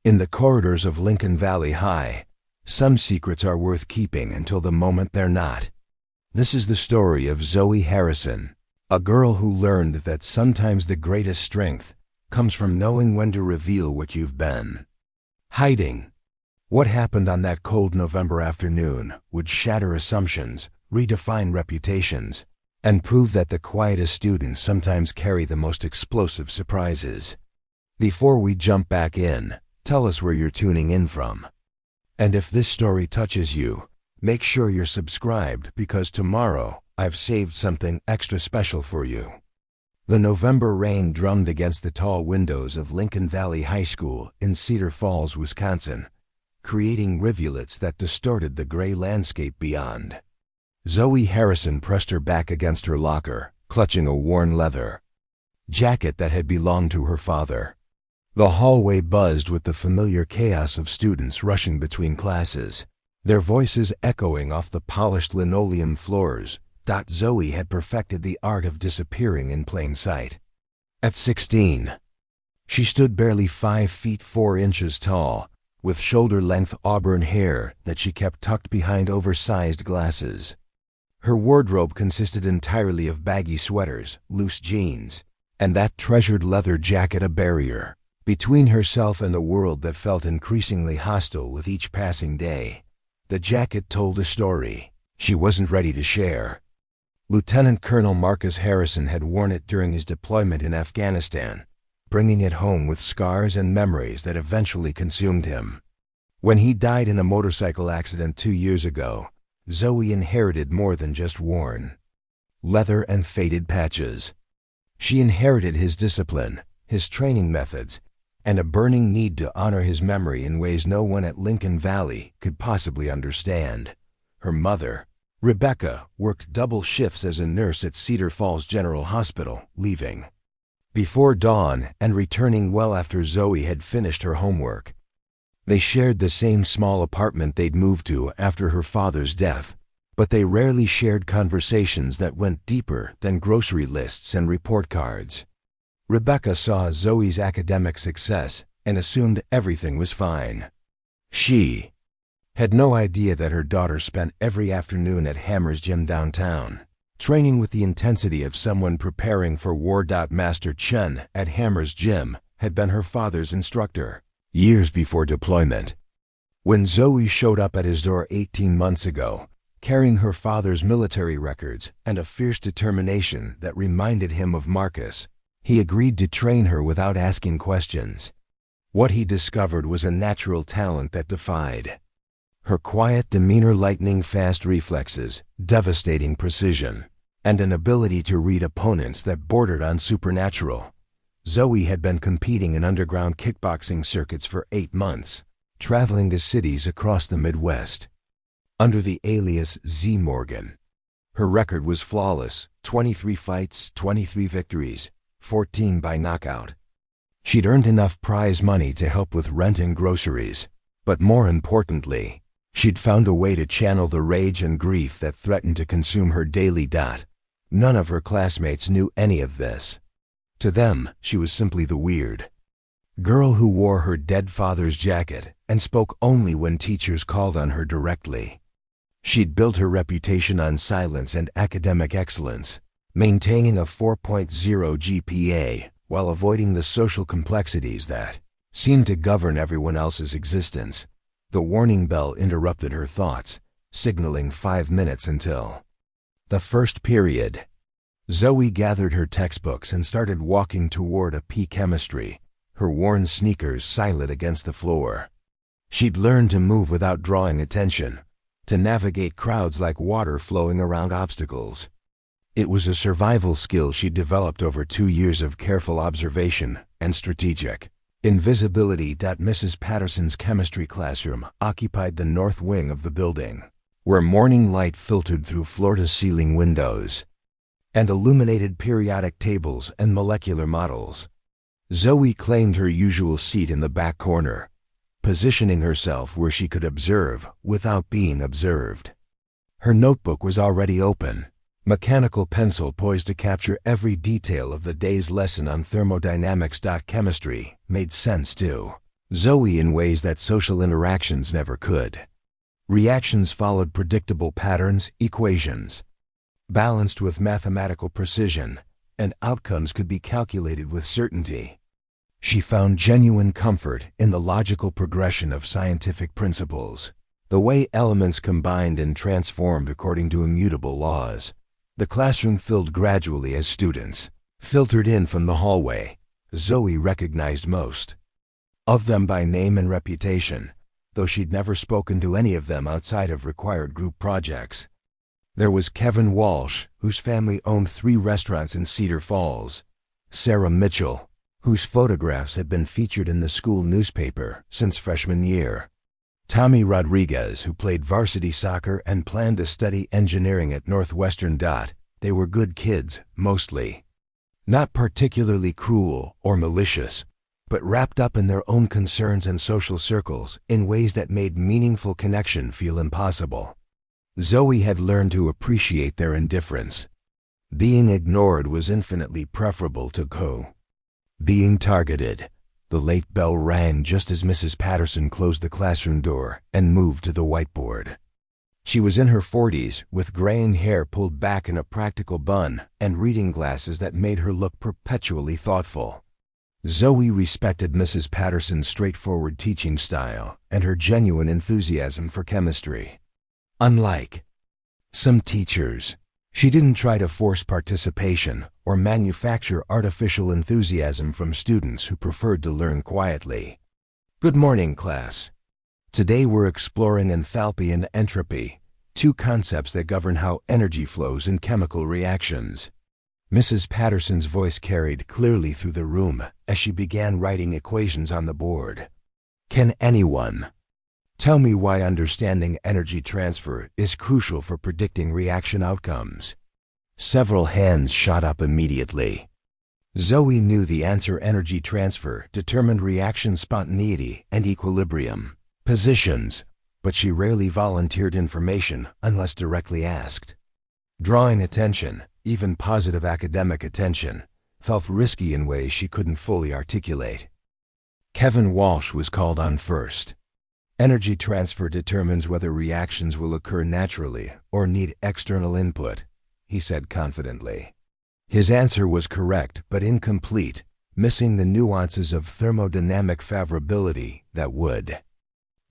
In the corridors of Lincoln Valley High, some secrets are worth keeping until the moment they're not. This is the story of Zoe Harrison, a girl who learned that sometimes the greatest strength comes from knowing when to reveal what you've been hiding. What happened on that cold November afternoon would shatter assumptions, redefine reputations, and prove that the quietest students sometimes carry the most explosive surprises. Before we jump back in, tell us where you're tuning in from. And if this story touches you, make sure you're subscribed because tomorrow I've saved something extra special for you. The November rain drummed against the tall windows of Lincoln Valley High School in Cedar Falls, Wisconsin, creating rivulets that distorted the gray landscape beyond. Zoe Harrison pressed her back against her locker, clutching a worn leather jacket that had belonged to her father. The hallway buzzed with the familiar chaos of students rushing between classes, their voices echoing off the polished linoleum floors. Zoe had perfected the art of disappearing in plain sight. At 16, she stood barely 5 feet 4 inches tall, with shoulder-length auburn hair that she kept tucked behind oversized glasses. Her wardrobe consisted entirely of baggy sweaters, loose jeans, and that treasured leather jacket a barrier between herself and the world that felt increasingly hostile with each passing day. The jacket told a story she wasn't ready to share. Lieutenant Colonel Marcus Harrison had worn it during his deployment in Afghanistan, bringing it home with scars and memories that eventually consumed him. When he died in a motorcycle accident 2 years ago, Zoe inherited more than just worn leather and faded patches. She inherited his discipline, his training methods, and a burning need to honor his memory in ways no one at Lincoln Valley could possibly understand. Her mother, Rebecca, worked double shifts as a nurse at Cedar Falls General Hospital, leaving before dawn and returning well after Zoe had finished her homework. They shared the same small apartment they'd moved to after her father's death, but they rarely shared conversations that went deeper than grocery lists and report cards. Rebecca saw Zoe's academic success and assumed everything was fine. She had no idea that her daughter spent every afternoon at Hammer's Gym downtown, training with the intensity of someone preparing for war. Master Chen at Hammer's Gym had been her father's instructor years before deployment. When Zoe showed up at his door 18 months ago, carrying her father's military records and a fierce determination that reminded him of Marcus, he agreed to train her without asking questions. What he discovered was a natural talent that defied her quiet demeanor, lightning-fast reflexes, devastating precision, and an ability to read opponents that bordered on supernatural. Zoe had been competing in underground kickboxing circuits for 8 months, traveling to cities across the Midwest under the alias Z Morgan. Her record was flawless: 23 fights, 23 victories, 14 by knockout. She'd earned enough prize money to help with rent and groceries, but more importantly, she'd found a way to channel the rage and grief that threatened to consume her daily. None of her classmates knew any of this. To them, she was simply the weird girl who wore her dead father's jacket and spoke only when teachers called on her directly. She'd built her reputation on silence and academic excellence, maintaining a 4.0 GPA while avoiding the social complexities that seemed to govern everyone else's existence. The warning bell interrupted her thoughts, signaling 5 minutes until the first period. Zoe gathered her textbooks and started walking toward a P chemistry, her worn sneakers silent against the floor. She'd learned to move without drawing attention, to navigate crowds like water flowing around obstacles. It was a survival skill she'd developed over 2 years of careful observation and strategic invisibility. Mrs. Patterson's chemistry classroom occupied the north wing of the building, where morning light filtered through floor-to-ceiling windows and illuminated periodic tables and molecular models. Zoe claimed her usual seat in the back corner, positioning herself where she could observe without being observed. Her notebook was already open, mechanical pencil poised to capture every detail of the day's lesson on thermodynamics. Chemistry made sense too. Zoe in ways that social interactions never could. Reactions followed predictable patterns, equations, balanced with mathematical precision, and outcomes could be calculated with certainty. She found genuine comfort in the logical progression of scientific principles, the way elements combined and transformed according to immutable laws. The classroom filled gradually as students filtered in from the hallway. Zoe recognized most of them by name and reputation, though she'd never spoken to any of them outside of required group projects. There was Kevin Walsh, whose family owned 3 restaurants in Cedar Falls; Sarah Mitchell, whose photographs had been featured in the school newspaper since freshman year; Tommy Rodriguez, who played varsity soccer and planned to study engineering at Northwestern. They were good kids, mostly. Not particularly cruel or malicious, but wrapped up in their own concerns and social circles in ways that made meaningful connection feel impossible. Zoe had learned to appreciate their indifference. Being ignored was infinitely preferable to being targeted. The late bell rang just as Mrs. Patterson closed the classroom door and moved to the whiteboard. She was in her 40s, with graying hair pulled back in a practical bun and reading glasses that made her look perpetually thoughtful. Zoe respected Mrs. Patterson's straightforward teaching style and her genuine enthusiasm for chemistry. Unlike some teachers, she didn't try to force participation or manufacture artificial enthusiasm from students who preferred to learn quietly. Good morning, class. Today we're exploring enthalpy and entropy, 2 concepts that govern how energy flows in chemical reactions. Mrs. Patterson's voice carried clearly through the room as she began writing equations on the board. Can anyone tell me why understanding energy transfer is crucial for predicting reaction outcomes? Several hands shot up immediately. Zoe knew the answer: energy transfer determined reaction spontaneity and equilibrium positions, but she rarely volunteered information unless directly asked. Drawing attention, even positive academic attention, felt risky in ways she couldn't fully articulate. Kevin Walsh was called on first. Energy transfer determines whether reactions will occur naturally or need external input, he said confidently. His answer was correct but incomplete, missing the nuances of thermodynamic favorability that would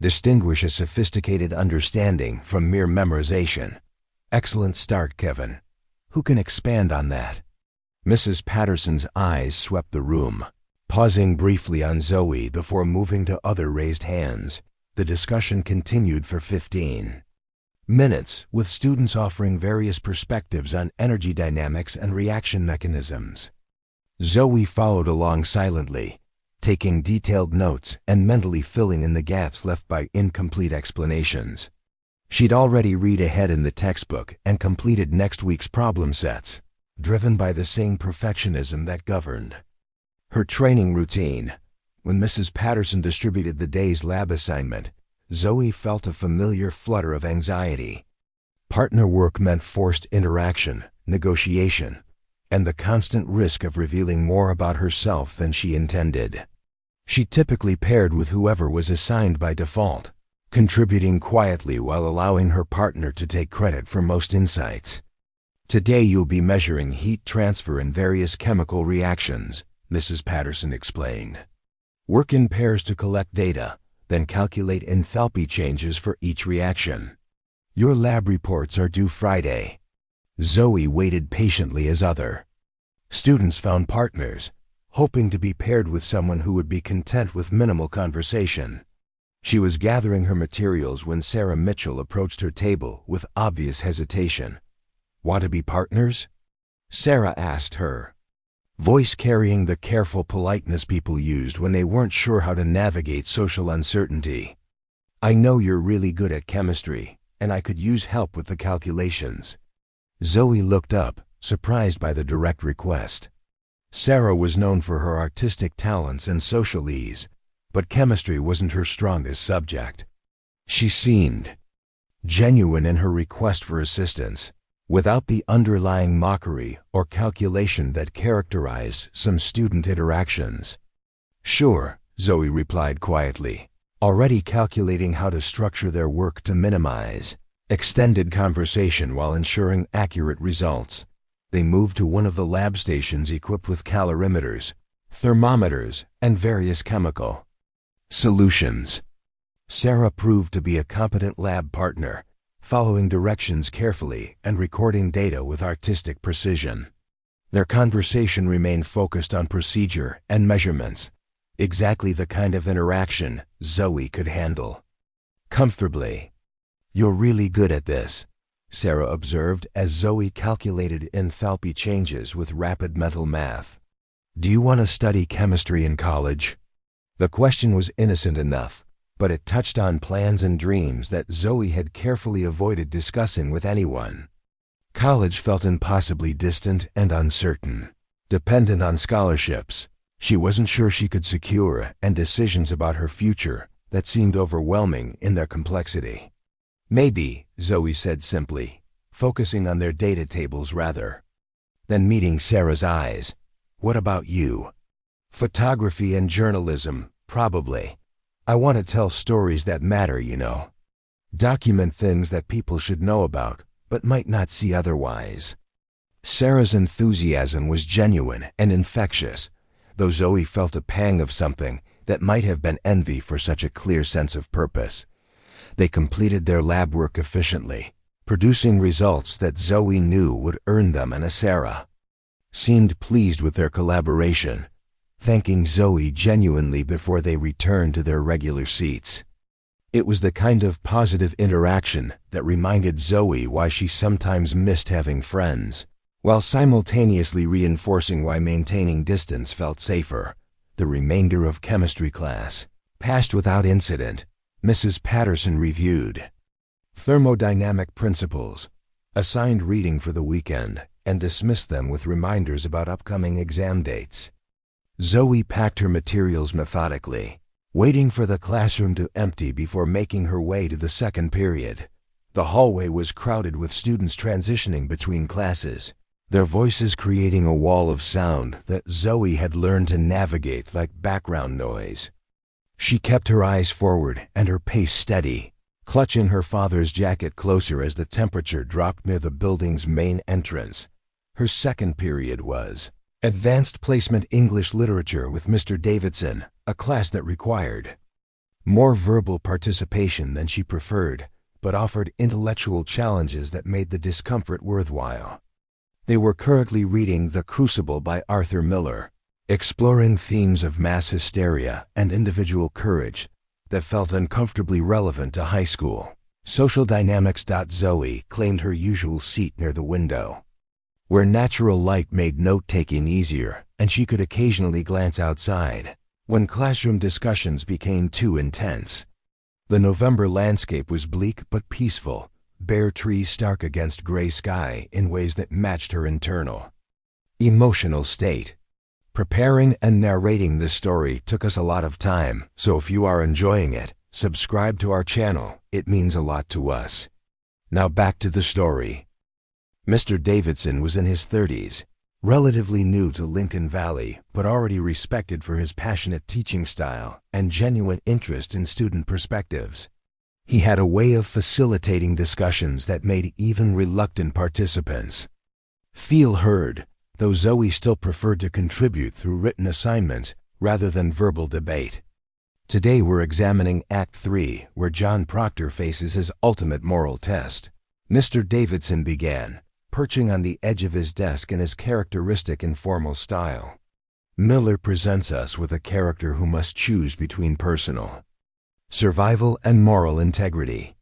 distinguish a sophisticated understanding from mere memorization. Excellent start, Kevin. Who can expand on that? Mrs. Patterson's eyes swept the room, pausing briefly on Zoe before moving to other raised hands. The discussion continued for 15 minutes, with students offering various perspectives on energy dynamics and reaction mechanisms. Zoe followed along silently, taking detailed notes and mentally filling in the gaps left by incomplete explanations. She'd already read ahead in the textbook and completed next week's problem sets, driven by the same perfectionism that governed her training routine. When Mrs. Patterson distributed the day's lab assignment, Zoe felt a familiar flutter of anxiety. Partner work meant forced interaction, negotiation, and the constant risk of revealing more about herself than she intended. She typically paired with whoever was assigned by default, contributing quietly while allowing her partner to take credit for most insights. Today you'll be measuring heat transfer in various chemical reactions, Mrs. Patterson explained. Work in pairs to collect data, then calculate enthalpy changes for each reaction. Your lab reports are due Friday. Zoe waited patiently as other students found partners, hoping to be paired with someone who would be content with minimal conversation. She was gathering her materials when Sarah Mitchell approached her table with obvious hesitation. Want to be partners? Sarah asked her, voice carrying the careful politeness people used when they weren't sure how to navigate social uncertainty. I know you're really good at chemistry, and I could use help with the calculations. Zoe looked up, surprised by the direct request. Sarah was known for her artistic talents and social ease, but chemistry wasn't her strongest subject. She seemed genuine in her request for assistance, without the underlying mockery or calculation that characterized some student interactions. Sure, Zoe replied quietly, already calculating how to structure their work to minimize extended conversation while ensuring accurate results. They moved to one of the lab stations equipped with calorimeters, thermometers, and various chemical solutions. Sarah proved to be a competent lab partner, following directions carefully and recording data with artistic precision. Their conversation remained focused on procedure and measurements, exactly the kind of interaction Zoe could handle comfortably. "You're really good at this," Sarah observed as Zoe calculated enthalpy changes with rapid mental math. "Do you want to study chemistry in college?" The question was innocent enough, but it touched on plans and dreams that Zoe had carefully avoided discussing with anyone. College felt impossibly distant and uncertain, dependent on scholarships she wasn't sure she could secure, and decisions about her future that seemed overwhelming in their complexity. "Maybe," Zoe said simply, focusing on their data tables rather. Then meeting Sarah's eyes, "What about you?" "Photography and journalism, probably. I want to tell stories that matter, you know. Document things that people should know about, but might not see otherwise." Sarah's enthusiasm was genuine and infectious, though Zoe felt a pang of something that might have been envy for such a clear sense of purpose. They completed their lab work efficiently, producing results that Zoe knew would earn them an Sarah seemed pleased with their collaboration, thanking Zoe genuinely before they returned to their regular seats. It was the kind of positive interaction that reminded Zoe why she sometimes missed having friends, while simultaneously reinforcing why maintaining distance felt safer. The remainder of chemistry class passed without incident. Mrs. Patterson reviewed thermodynamic principles, assigned reading for the weekend, and dismissed them with reminders about upcoming exam dates. Zoe packed her materials methodically, waiting for the classroom to empty before making her way to the second period. The hallway was crowded with students transitioning between classes, their voices creating a wall of sound that Zoe had learned to navigate like background noise. She kept her eyes forward and her pace steady, clutching her father's jacket closer as the temperature dropped near the building's main entrance. Her second period was Advanced Placement English Literature with Mr. Davidson, a class that required more verbal participation than she preferred, but offered intellectual challenges that made the discomfort worthwhile. They were currently reading The Crucible by Arthur Miller, exploring themes of mass hysteria and individual courage that felt uncomfortably relevant to high school. Social dynamics. Zoe claimed her usual seat near the window, where natural light made note-taking easier, and she could occasionally glance outside when classroom discussions became too intense. The November landscape was bleak but peaceful, bare trees stark against gray sky in ways that matched her internal emotional state. Preparing and narrating this story took us a lot of time, so if you are enjoying it, subscribe to our channel. It means a lot to us. Now back to the story. Mr. Davidson was in his 30s, relatively new to Lincoln Valley, but already respected for his passionate teaching style and genuine interest in student perspectives. He had a way of facilitating discussions that made even reluctant participants feel heard, though Zoe still preferred to contribute through written assignments rather than verbal debate. Today we're examining Act 3, where John Proctor faces his ultimate moral test. Mr. Davidson began, perching on the edge of his desk in his characteristic informal style. Miller presents us with a character who must choose between personal survival and moral integrity.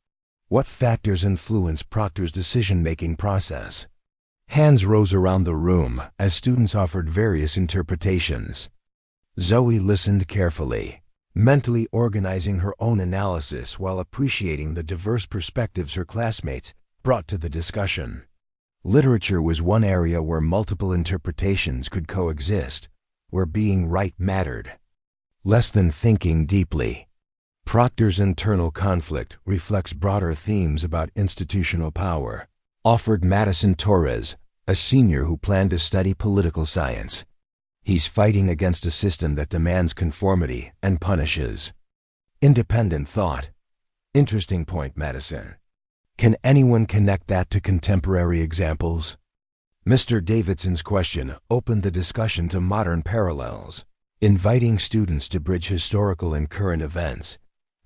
What factors influence Proctor's decision-making process? Hands rose around the room as students offered various interpretations. Zoe listened carefully, mentally organizing her own analysis while appreciating the diverse perspectives her classmates brought to the discussion. Literature was one area where multiple interpretations could coexist, where being right mattered less than thinking deeply. Proctor's internal conflict reflects broader themes about institutional power, offered Madison Torres, a senior who planned to study political science. He's fighting against a system that demands conformity and punishes independent thought. Interesting point, Madison. Can anyone connect that to contemporary examples? Mr. Davidson's question opened the discussion to modern parallels. Inviting students to bridge historical and current events,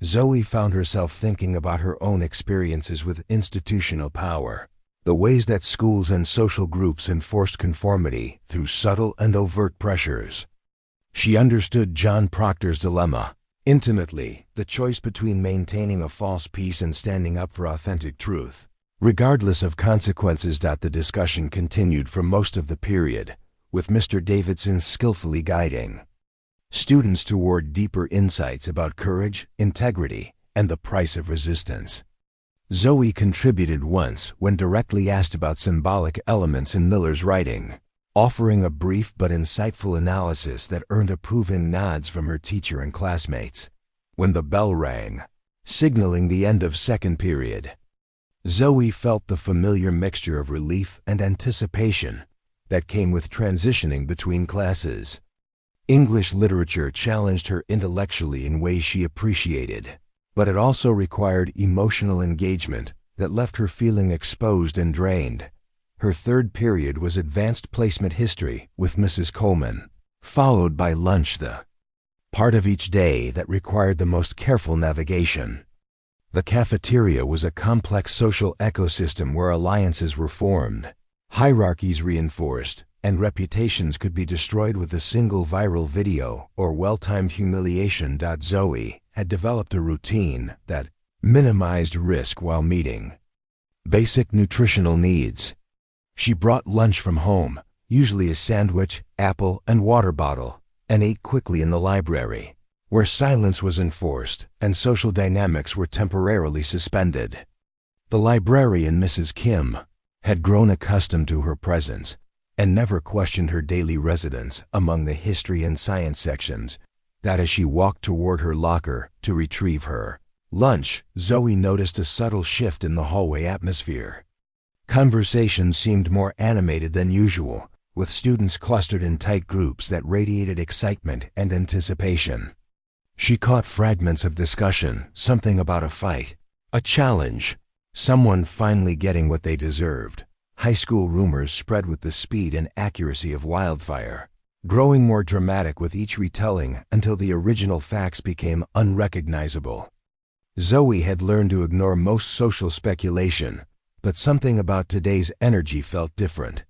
Zoe found herself thinking about her own experiences with institutional power, the ways that schools and social groups enforced conformity through subtle and overt pressures. She understood John Proctor's dilemma intimately, the choice between maintaining a false peace and standing up for authentic truth, regardless of consequences. The discussion continued for most of the period, with Mr. Davidson skillfully guiding students toward deeper insights about courage, integrity, and the price of resistance. Zoe contributed once when directly asked about symbolic elements in Miller's writing, offering a brief but insightful analysis that earned approving nods from her teacher and classmates. When the bell rang, signaling the end of second period, Zoe felt the familiar mixture of relief and anticipation that came with transitioning between classes. English literature challenged her intellectually in ways she appreciated, but it also required emotional engagement that left her feeling exposed and drained. Her third period was advanced placement history with Mrs. Coleman, followed by lunch, the part of each day that required the most careful navigation. The cafeteria was a complex social ecosystem where alliances were formed, hierarchies reinforced, and reputations could be destroyed with a single viral video or well-timed humiliation. Zoe had developed a routine that minimized risk while meeting basic nutritional needs. She brought lunch from home, usually a sandwich, apple, and water bottle, and ate quickly in the library, where silence was enforced and social dynamics were temporarily suspended. The librarian, Mrs. Kim, had grown accustomed to her presence and never questioned her daily residence among the history and science sections. As she walked toward her locker to retrieve her lunch, Zoe noticed a subtle shift in the hallway atmosphere. Conversation seemed more animated than usual, with students clustered in tight groups that radiated excitement and anticipation. She caught fragments of discussion, something about a fight, a challenge, someone finally getting what they deserved. High school rumors spread with the speed and accuracy of wildfire, growing more dramatic with each retelling until the original facts became unrecognizable. Zoe had learned to ignore most social speculation, but something about today's energy felt different.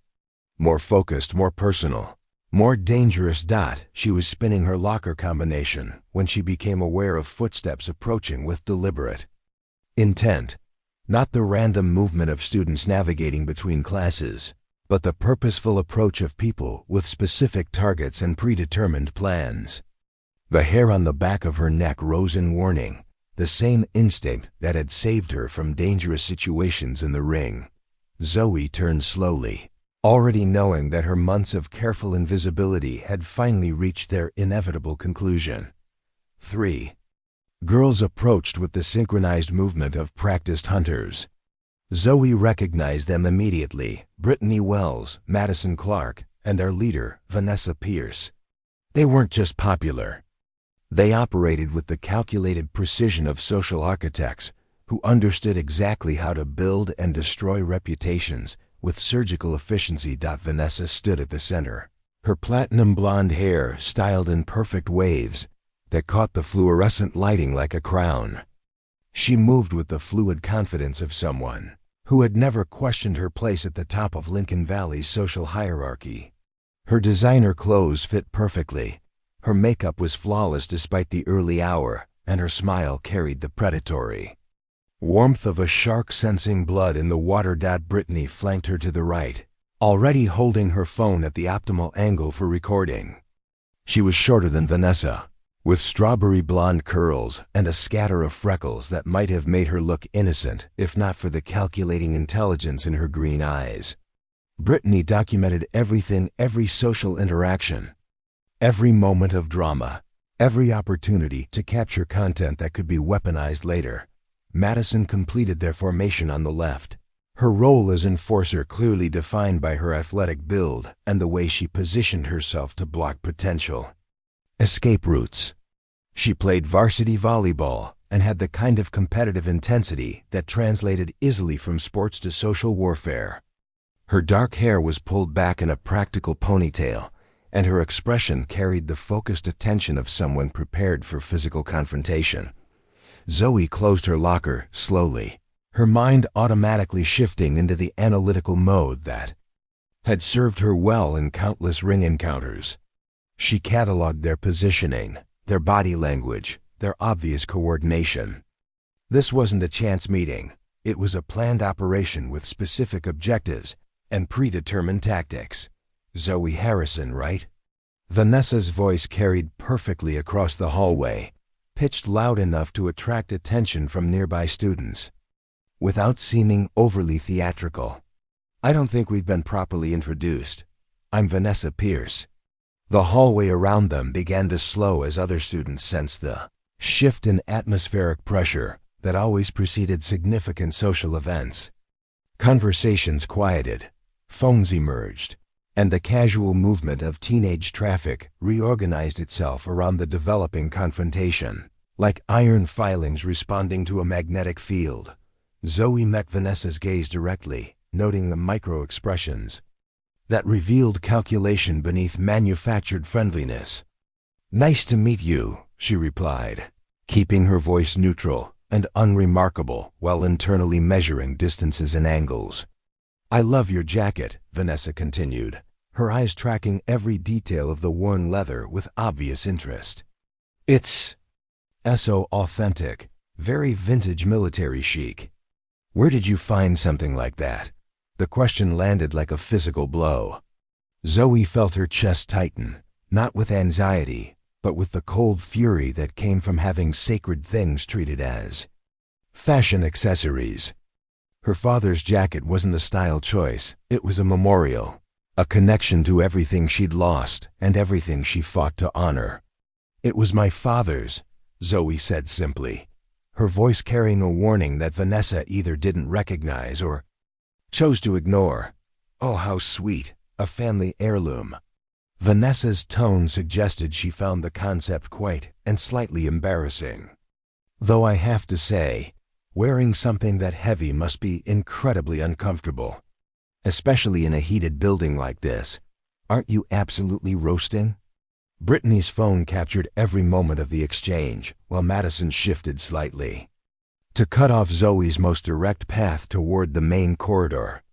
More focused, more personal, more dangerous. She was spinning her locker combination when she became aware of footsteps approaching with deliberate intent. Not the random movement of students navigating between classes, but the purposeful approach of people with specific targets and predetermined plans. The hair on the back of her neck rose in warning, the same instinct that had saved her from dangerous situations in the ring. Zoe turned slowly, already knowing that her months of careful invisibility had finally reached their inevitable conclusion. 3. Girls approached with the synchronized movement of practiced hunters. Zoe recognized them immediately: Brittany Wells, Madison Clark, and their leader, Vanessa Pierce. They weren't just popular. They operated with the calculated precision of social architects who understood exactly how to build and destroy reputations with surgical efficiency. Vanessa stood at the center, her platinum blonde hair styled in perfect waves that caught the fluorescent lighting like a crown. She moved with the fluid confidence of someone who had never questioned her place at the top of Lincoln Valley's social hierarchy. Her designer clothes fit perfectly, her makeup was flawless despite the early hour, and her smile carried the predatory warmth of a shark sensing blood in the water. Brittany flanked her to the right, already holding her phone at the optimal angle for recording. She was shorter than Vanessa, with strawberry blonde curls and a scatter of freckles that might have made her look innocent if not for the calculating intelligence in her green eyes. Brittany documented everything, every social interaction, every moment of drama, every opportunity to capture content that could be weaponized later. Madison completed their formation on the left, Her role as enforcer clearly defined by her athletic build and the way she positioned herself to block potential escape routes. She played varsity volleyball and had the kind of competitive intensity that translated easily from sports to social warfare. Her dark hair was pulled back in a practical ponytail, and her expression carried the focused attention of someone prepared for physical confrontation. Zoe closed her locker slowly, her mind automatically shifting into the analytical mode that had served her well in countless ring encounters. She cataloged their positioning, their body language, their obvious coordination. This wasn't a chance meeting. It was a planned operation with specific objectives and predetermined tactics. Zoe Harrison, right? Vanessa's voice carried perfectly across the hallway, pitched loud enough to attract attention from nearby students, without seeming overly theatrical. I don't think we've been properly introduced. I'm Vanessa Pierce. The hallway around them began to slow as other students sensed the shift in atmospheric pressure that always preceded significant social events. Conversations quieted, phones emerged, and the casual movement of teenage traffic reorganized itself around the developing confrontation. Like iron filings responding to a magnetic field, Zoe met Vanessa's gaze directly, noting the micro-expressions that revealed calculation beneath manufactured friendliness. "Nice to meet you," she replied, keeping her voice neutral and unremarkable while internally measuring distances and angles. "I love your jacket," Vanessa continued, her eyes tracking every detail of the worn leather with obvious interest. "It's so authentic, very vintage military chic. Where did you find something like that?" The question landed like a physical blow. Zoe felt her chest tighten, not with anxiety, but with the cold fury that came from having sacred things treated as fashion accessories. Her father's jacket wasn't a style choice, it was a memorial, a connection to everything she'd lost and everything she fought to honor. "It was my father's," Zoe said simply, her voice carrying a warning that Vanessa either didn't recognize or chose to ignore. "Oh, how sweet, a family heirloom." Vanessa's tone suggested she found the concept quaint and slightly embarrassing. "Though I have to say, wearing something that heavy must be incredibly uncomfortable, especially in a heated building like this. Aren't you absolutely roasting?" Brittany's phone captured every moment of the exchange, while Madison shifted slightly to cut off Zoe's most direct path toward the main corridor.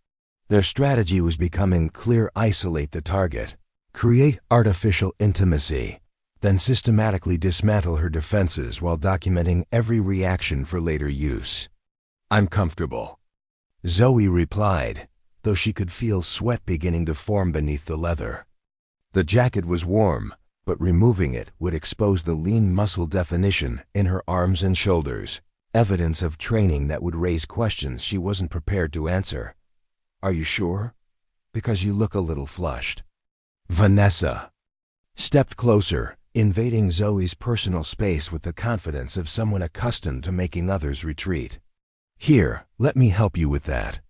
Their strategy was becoming clear: isolate the target, create artificial intimacy, then systematically dismantle her defenses while documenting every reaction for later use. "I'm comfortable," Zoe replied, though she could feel sweat beginning to form beneath the leather. The jacket was warm, but removing it would expose the lean muscle definition in her arms and shoulders, evidence of training that would raise questions she wasn't prepared to answer. "Are you sure? Because you look a little flushed." Vanessa stepped closer, invading Zoe's personal space with the confidence of someone accustomed to making others retreat. "Here, let me help you with that."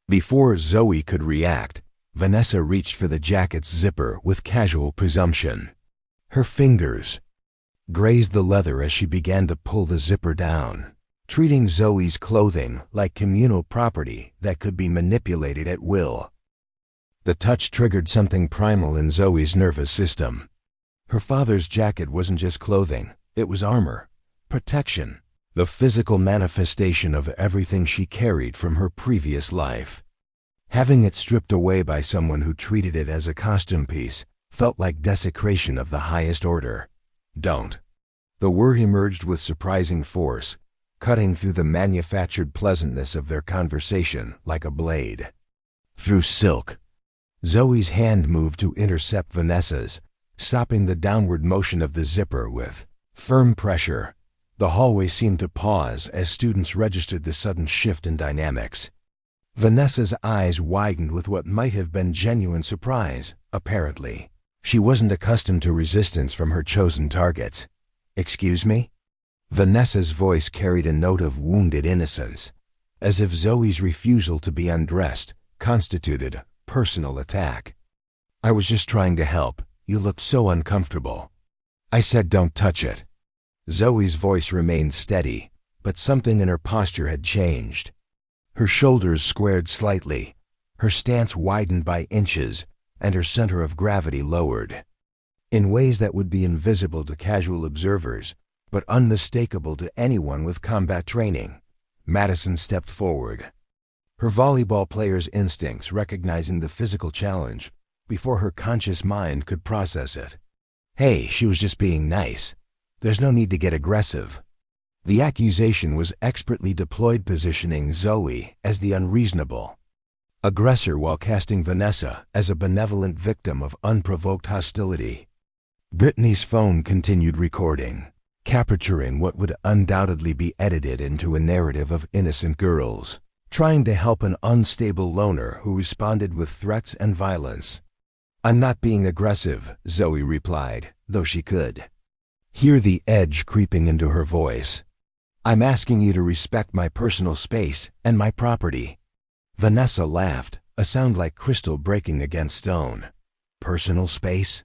Before Zoe could react, Vanessa reached for the jacket's zipper with casual presumption. Her fingers grazed the leather as she began to pull the zipper down, treating Zoe's clothing like communal property that could be manipulated at will. The touch triggered something primal in Zoe's nervous system. Her father's jacket wasn't just clothing, it was armor, protection, the physical manifestation of everything she carried from her previous life. Having it stripped away by someone who treated it as a costume piece felt like desecration of the highest order. "Don't." The word emerged with surprising force, cutting through the manufactured pleasantness of their conversation like a blade through silk. Zoe's hand moved to intercept Vanessa's, stopping the downward motion of the zipper with firm pressure. The hallway seemed to pause as students registered the sudden shift in dynamics. Vanessa's eyes widened with what might have been genuine surprise. Apparently, she wasn't accustomed to resistance from her chosen targets. "Excuse me?" Vanessa's voice carried a note of wounded innocence. as if Zoe's refusal to be undressed constituted a personal attack. "I was just trying to help. You looked so uncomfortable." I said, "Don't touch it." Zoe's voice remained steady, but something in her posture had changed. Her shoulders squared slightly, her stance widened by inches, and her center of gravity lowered. In ways that would be invisible to casual observers, but unmistakable to anyone with combat training, Madison stepped forward. Her volleyball player's instincts recognizing the physical challenge before her conscious mind could process it. "Hey, she was just being nice. There's no need to get aggressive." The accusation was expertly deployed, positioning Zoe as the unreasonable aggressor while casting Vanessa as a benevolent victim of unprovoked hostility. Brittany's phone continued recording, capturing what would undoubtedly be edited into a narrative of innocent girls trying to help an unstable loner who responded with threats and violence. "I'm not being aggressive," Zoe replied, though she could hear the edge creeping into her voice. "I'm asking you to respect my personal space and my property." Vanessa laughed, a sound like crystal breaking against stone. "Personal space?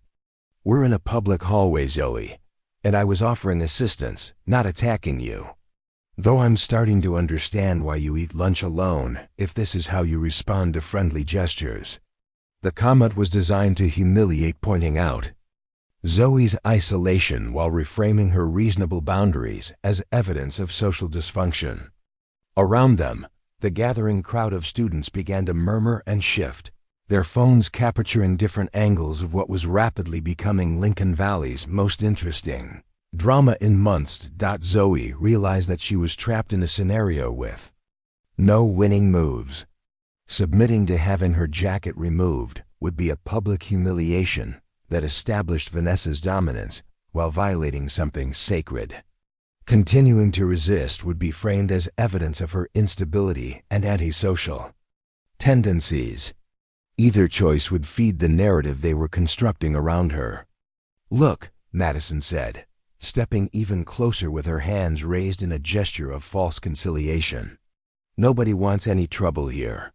We're in a public hallway, Zoe, and I was offering assistance, not attacking you. Though I'm starting to understand why you eat lunch alone if this is how you respond to friendly gestures." The comment was designed to humiliate, pointing out Zoe's isolation while reframing her reasonable boundaries as evidence of social dysfunction. Around them, the gathering crowd of students began to murmur and shift, their phones capturing different angles of what was rapidly becoming Lincoln Valley's most interesting drama in months. Zoe realized that she was trapped in a scenario with no winning moves. Submitting to having her jacket removed would be a public humiliation that established Vanessa's dominance while violating something sacred. Continuing to resist would be framed as evidence of her instability and antisocial tendencies. Either choice would feed the narrative they were constructing around her. "Look," Madison said, stepping even closer with her hands raised in a gesture of false conciliation. "Nobody wants any trouble here.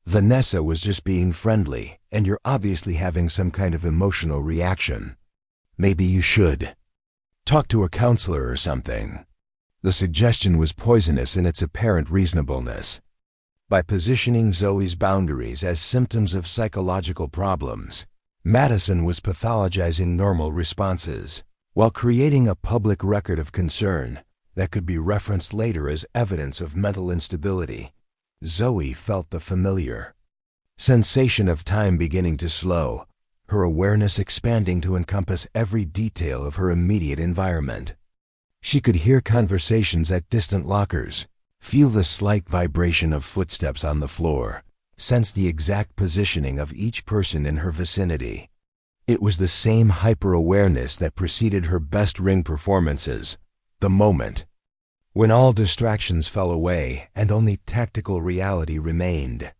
Vanessa was just being friendly, and you're obviously having some kind of emotional reaction. Maybe you should talk to a counselor or something." The suggestion was poisonous in its apparent reasonableness. By positioning Zoe's boundaries as symptoms of psychological problems, Madison was pathologizing normal responses, while creating a public record of concern that could be referenced later as evidence of mental instability. Zoe felt the familiar sensation of time beginning to slow, her awareness expanding to encompass every detail of her immediate environment. She could hear conversations at distant lockers, feel the slight vibration of footsteps on the floor, sense the exact positioning of each person in her vicinity. It was the same hyper-awareness that preceded her best ring performances, the moment when all distractions fell away and only tactical reality remained.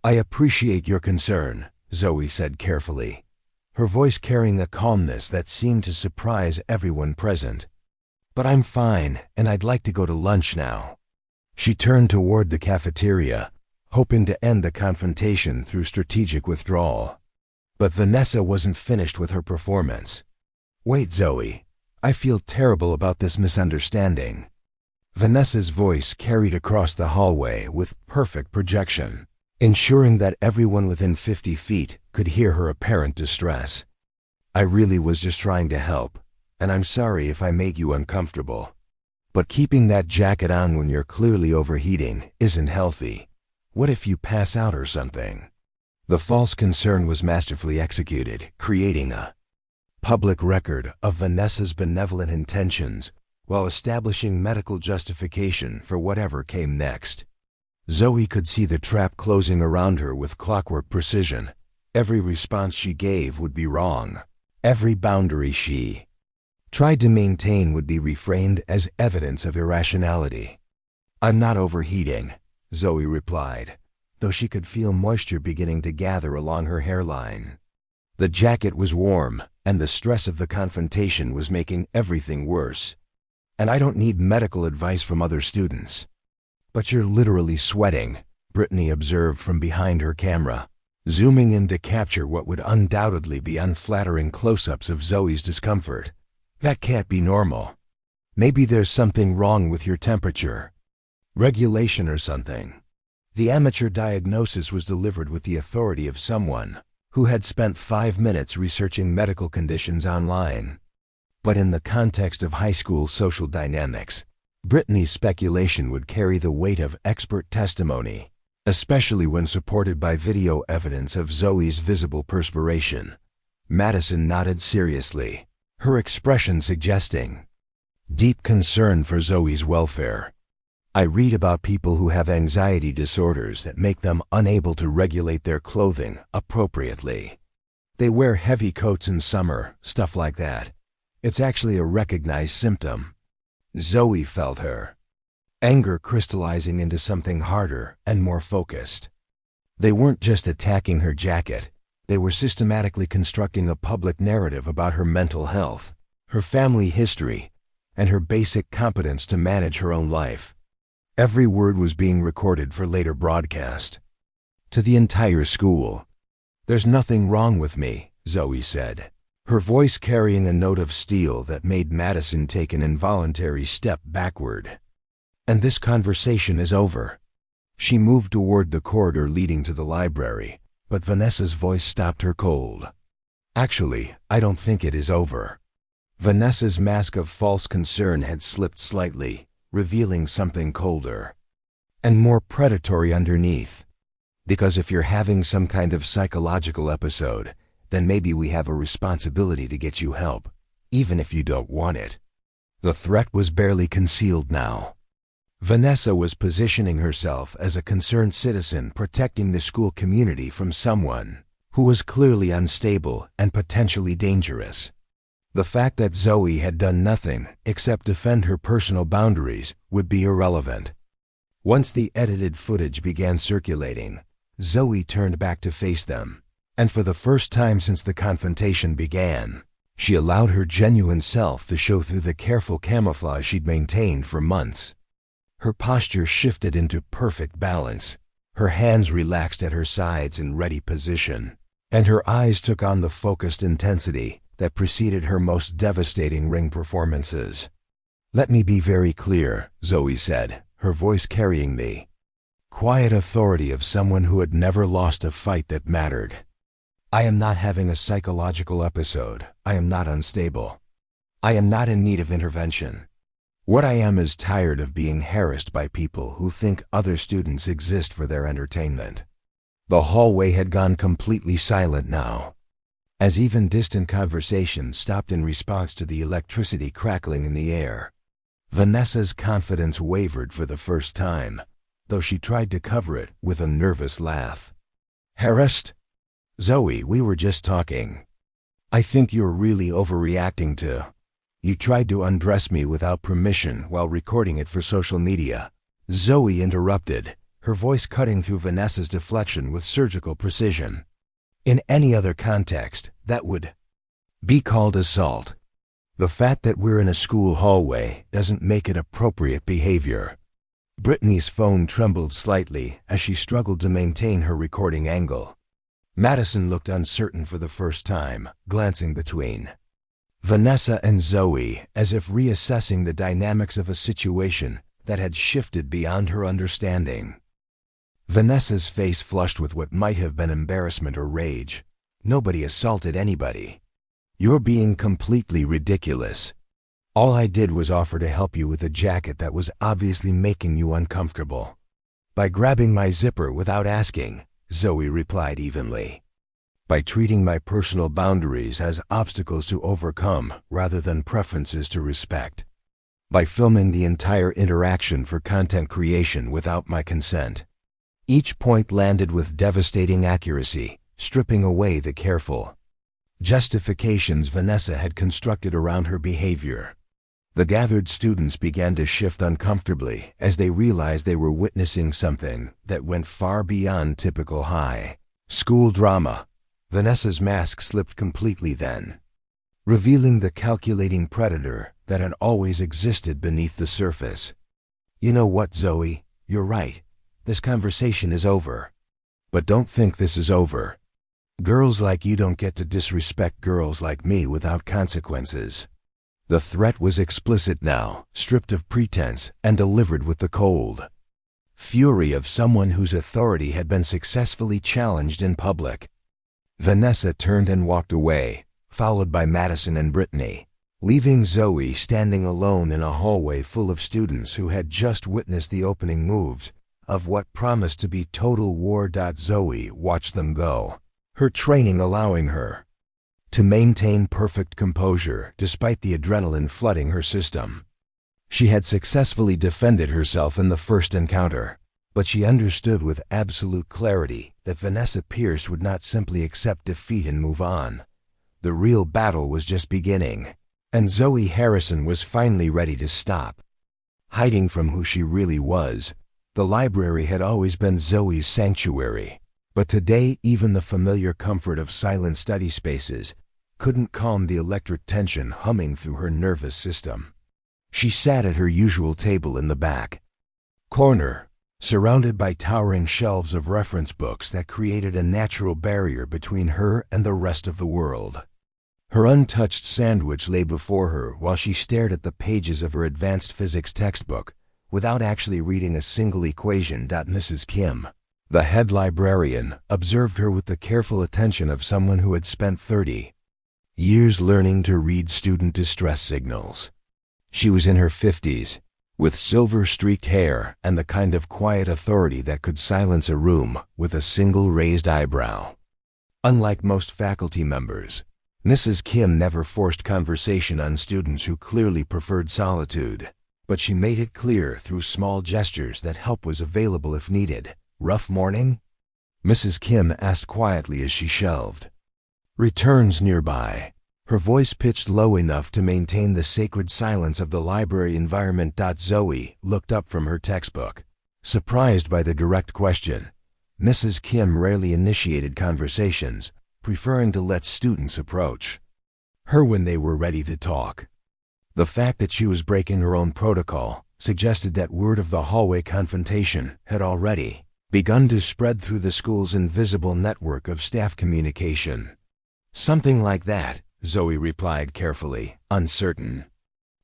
"I appreciate your concern," Zoe said carefully, her voice carrying a calmness that seemed to surprise everyone present. "But I'm fine, and I'd like to go to lunch now." She turned toward the cafeteria, hoping to end the confrontation through strategic withdrawal. But Vanessa wasn't finished with her performance. "Wait, Zoe. I feel terrible about this misunderstanding." Vanessa's voice carried across the hallway with perfect projection, ensuring that everyone within 50 feet could hear her apparent distress. "I really was just trying to help, and I'm sorry if I made you uncomfortable. But keeping that jacket on when you're clearly overheating isn't healthy. What if you pass out or something?" The false concern was masterfully executed, creating a public record of Vanessa's benevolent intentions while establishing medical justification for whatever came next. Zoe could see the trap closing around her with clockwork precision. Every response she gave would be wrong. Every boundary she tried to maintain would be reframed as evidence of irrationality. "I'm not overheating," Zoe replied, though she could feel moisture beginning to gather along her hairline. The jacket was warm, and the stress of the confrontation was making everything worse. "And I don't need medical advice from other students." "But you're literally sweating," Brittany observed from behind her camera, zooming in to capture what would undoubtedly be unflattering close-ups of Zoe's discomfort. "That can't be normal. Maybe there's something wrong with your temperature. Regulation or something." The amateur diagnosis was delivered with the authority of someone who had spent 5 minutes researching medical conditions online. But in the context of high school social dynamics, Brittany's speculation would carry the weight of expert testimony, especially when supported by video evidence of Zoe's visible perspiration. Madison nodded seriously, her expression suggesting deep concern for Zoe's welfare. "I read about people who have anxiety disorders that make them unable to regulate their clothing appropriately. They wear heavy coats in summer, stuff like that. It's actually a recognized symptom." Zoe felt her anger crystallizing into something harder and more focused. They weren't just attacking her jacket, they were systematically constructing a public narrative about her mental health, her family history, and her basic competence to manage her own life. Every word was being recorded for later broadcast. To the entire school. "There's nothing wrong with me," Zoe said, her voice carrying a note of steel that made Madison take an involuntary step backward. "And this conversation is over." She moved toward the corridor leading to the library, but Vanessa's voice stopped her cold. "Actually, I don't think it is over." Vanessa's mask of false concern had slipped slightly, revealing something colder and more predatory underneath. "Because if you're having some kind of psychological episode, then maybe we have a responsibility to get you help, even if you don't want it." The threat was barely concealed now. Vanessa was positioning herself as a concerned citizen protecting the school community from someone who was clearly unstable and potentially dangerous. The fact that Zoe had done nothing except defend her personal boundaries would be irrelevant. Once the edited footage began circulating, Zoe turned back to face them, and for the first time since the confrontation began, she allowed her genuine self to show through the careful camouflage she'd maintained for months. Her posture shifted into perfect balance, her hands relaxed at her sides in ready position, and her eyes took on the focused intensity that preceded her most devastating ring performances. "Let me be very clear," Zoe said, her voice carrying the quiet authority of someone who had never lost a fight that mattered. "I am not having a psychological episode. I am not unstable. I am not in need of intervention. What I am is tired of being harassed by people who think other students exist for their entertainment." The hallway had gone completely silent now, as even distant conversation stopped in response to the electricity crackling in the air. Vanessa's confidence wavered for the first time, though she tried to cover it with a nervous laugh. "Harassed? Zoe, we were just talking. I think you're really overreacting to. You tried to undress me without permission while recording it for social media." Zoe interrupted, her voice cutting through Vanessa's deflection with surgical precision. "In any other context, that would be called assault. The fact that we're in a school hallway doesn't make it appropriate behavior." Brittany's phone trembled slightly as she struggled to maintain her recording angle. Madison looked uncertain for the first time, glancing between Vanessa and Zoe as if reassessing the dynamics of a situation that had shifted beyond her understanding. Vanessa's face flushed with what might have been embarrassment or rage. "Nobody assaulted anybody. You're being completely ridiculous. All I did was offer to help you with a jacket that was obviously making you uncomfortable." "By grabbing my zipper without asking," Zoe replied evenly. "By treating my personal boundaries as obstacles to overcome rather than preferences to respect. By filming the entire interaction for content creation without my consent." Each point landed with devastating accuracy, stripping away the careful justifications Vanessa had constructed around her behavior. The gathered students began to shift uncomfortably as they realized they were witnessing something that went far beyond typical high school drama. Vanessa's mask slipped completely then, revealing the calculating predator that had always existed beneath the surface. "You know what, Zoe? "You're right. This conversation is over. But don't think this is over. Girls like you don't get to disrespect girls like me without consequences." The threat was explicit now, stripped of pretense, and delivered with the cold fury of someone whose authority had been successfully challenged in public. Vanessa turned and walked away, followed by Madison and Brittany, leaving Zoe standing alone in a hallway full of students who had just witnessed the opening moves of what promised to be total war. Zoe watched them go, her training allowing her to maintain perfect composure despite the adrenaline flooding her system. She had successfully defended herself in the first encounter, but she understood with absolute clarity that Vanessa Pierce would not simply accept defeat and move on. The real battle was just beginning, and Zoe Harrison was finally ready to stop. Hiding from who she really was, the library had always been Zoe's sanctuary, but today even the familiar comfort of silent study spaces couldn't calm the electric tension humming through her nervous system. She sat at her usual table in the back corner, surrounded by towering shelves of reference books that created a natural barrier between her and the rest of the world. Her untouched sandwich lay before her while she stared at the pages of her advanced physics textbook without actually reading a single equation. Mrs. Kim, the head librarian, observed her with the careful attention of someone who had spent 30 years learning to read student distress signals. She was in her 50s, with silver-streaked hair and the kind of quiet authority that could silence a room with a single raised eyebrow. Unlike most faculty members, Mrs. Kim never forced conversation on students who clearly preferred solitude, but she made it clear through small gestures that help was available if needed. "Rough morning?" Mrs. Kim asked quietly as she shelved returns nearby, her voice pitched low enough to maintain the sacred silence of the library environment. Zoe looked up from her textbook, surprised by the direct question. Mrs. Kim rarely initiated conversations, preferring to let students approach her when they were ready to talk. The fact that she was breaking her own protocol suggested that word of the hallway confrontation had already begun to spread through the school's invisible network of staff communication. "Something like that," Zoe replied carefully, uncertain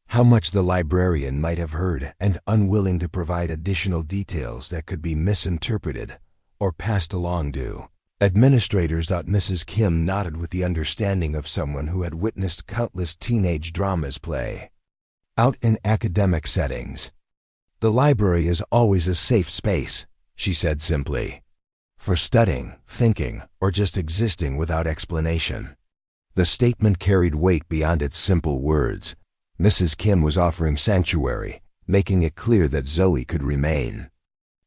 how much the librarian might have heard and unwilling to provide additional details that could be misinterpreted or passed along to administrators. Mrs. Kim nodded with the understanding of someone who had witnessed countless teenage dramas play out in academic settings. "The library is always a safe space," she said simply, "for studying, thinking, or just existing without explanation." The statement carried weight beyond its simple words. Mrs. Kim was offering sanctuary, making it clear that Zoe could remain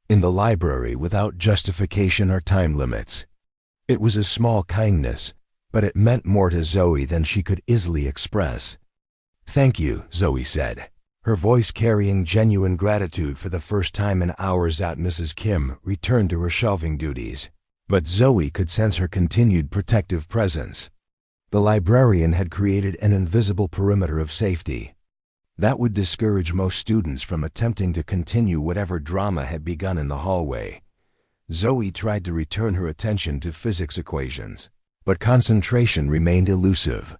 in the library without justification or time limits. It was a small kindness, but it meant more to Zoe than she could easily express. "Thank you," Zoe said, her voice carrying genuine gratitude for the first time in hours. Mrs. Kim returned to her shelving duties, but Zoe could sense her continued protective presence. The librarian had created an invisible perimeter of safety that would discourage most students from attempting to continue whatever drama had begun in the hallway. Zoe tried to return her attention to physics equations, but concentration remained elusive.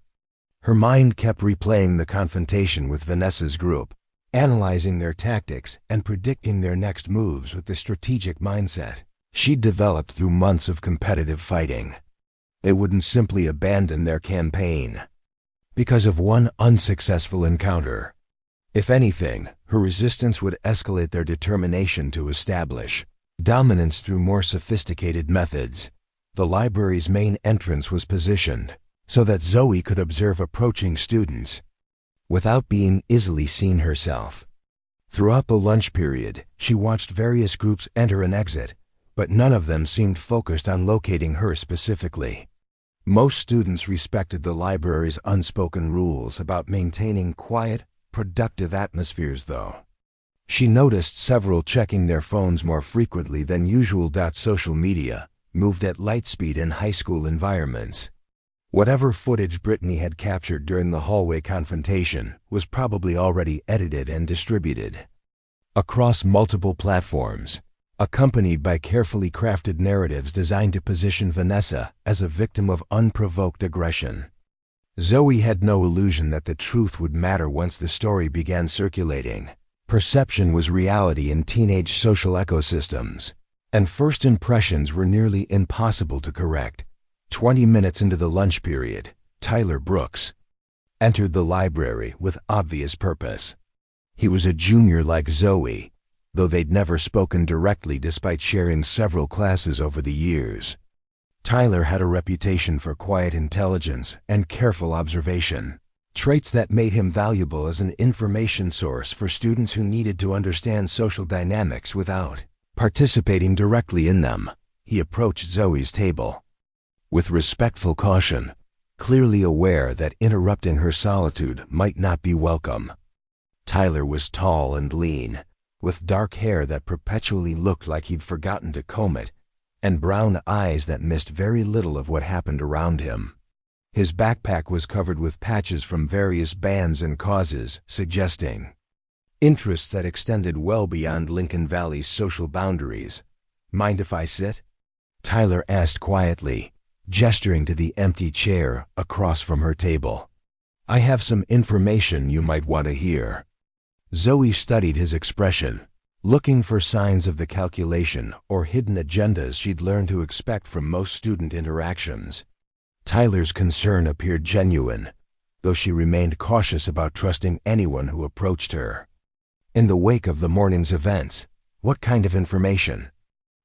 Her mind kept replaying the confrontation with Vanessa's group, analyzing their tactics and predicting their next moves with the strategic mindset she'd developed through months of competitive fighting. They wouldn't simply abandon their campaign because of one unsuccessful encounter. If anything, her resistance would escalate their determination to establish dominance through more sophisticated methods. The library's main entrance was positioned so that Zoe could observe approaching students without being easily seen herself. Throughout the lunch period, she watched various groups enter and exit, but none of them seemed focused on locating her specifically. Most students respected the library's unspoken rules about maintaining quiet, productive atmospheres, though. She noticed several checking their phones more frequently than usual. Social media moved at light speed in high school environments. Whatever footage Brittany had captured during the hallway confrontation was probably already edited and distributed. across multiple platforms, accompanied by carefully crafted narratives designed to position Vanessa as a victim of unprovoked aggression. Zoe had no illusion that the truth would matter once the story began circulating. Perception was reality in teenage social ecosystems, and first impressions were nearly impossible to correct. 20 minutes into the lunch period, Tyler Brooks entered the library with obvious purpose. He was a junior like Zoe, though they'd never spoken directly despite sharing several classes over the years. Tyler had a reputation for quiet intelligence and careful observation, traits that made him valuable as an information source for students who needed to understand social dynamics without participating directly in them. He approached Zoe's table with respectful caution, clearly aware that interrupting her solitude might not be welcome. Tyler was tall and lean, with dark hair that perpetually looked like he'd forgotten to comb it, and brown eyes that missed very little of what happened around him. His backpack was covered with patches from various bands and causes, suggesting interests that extended well beyond Lincoln Valley's social boundaries. "Mind if I sit?" Tyler asked quietly, gesturing to the empty chair across from her table. "I have some information you might want to hear." Zoe studied his expression, looking for signs of the calculation or hidden agendas she'd learned to expect from most student interactions. Tyler's concern appeared genuine, though she remained cautious about trusting anyone who approached her. "In the wake of the morning's events, what kind of information?"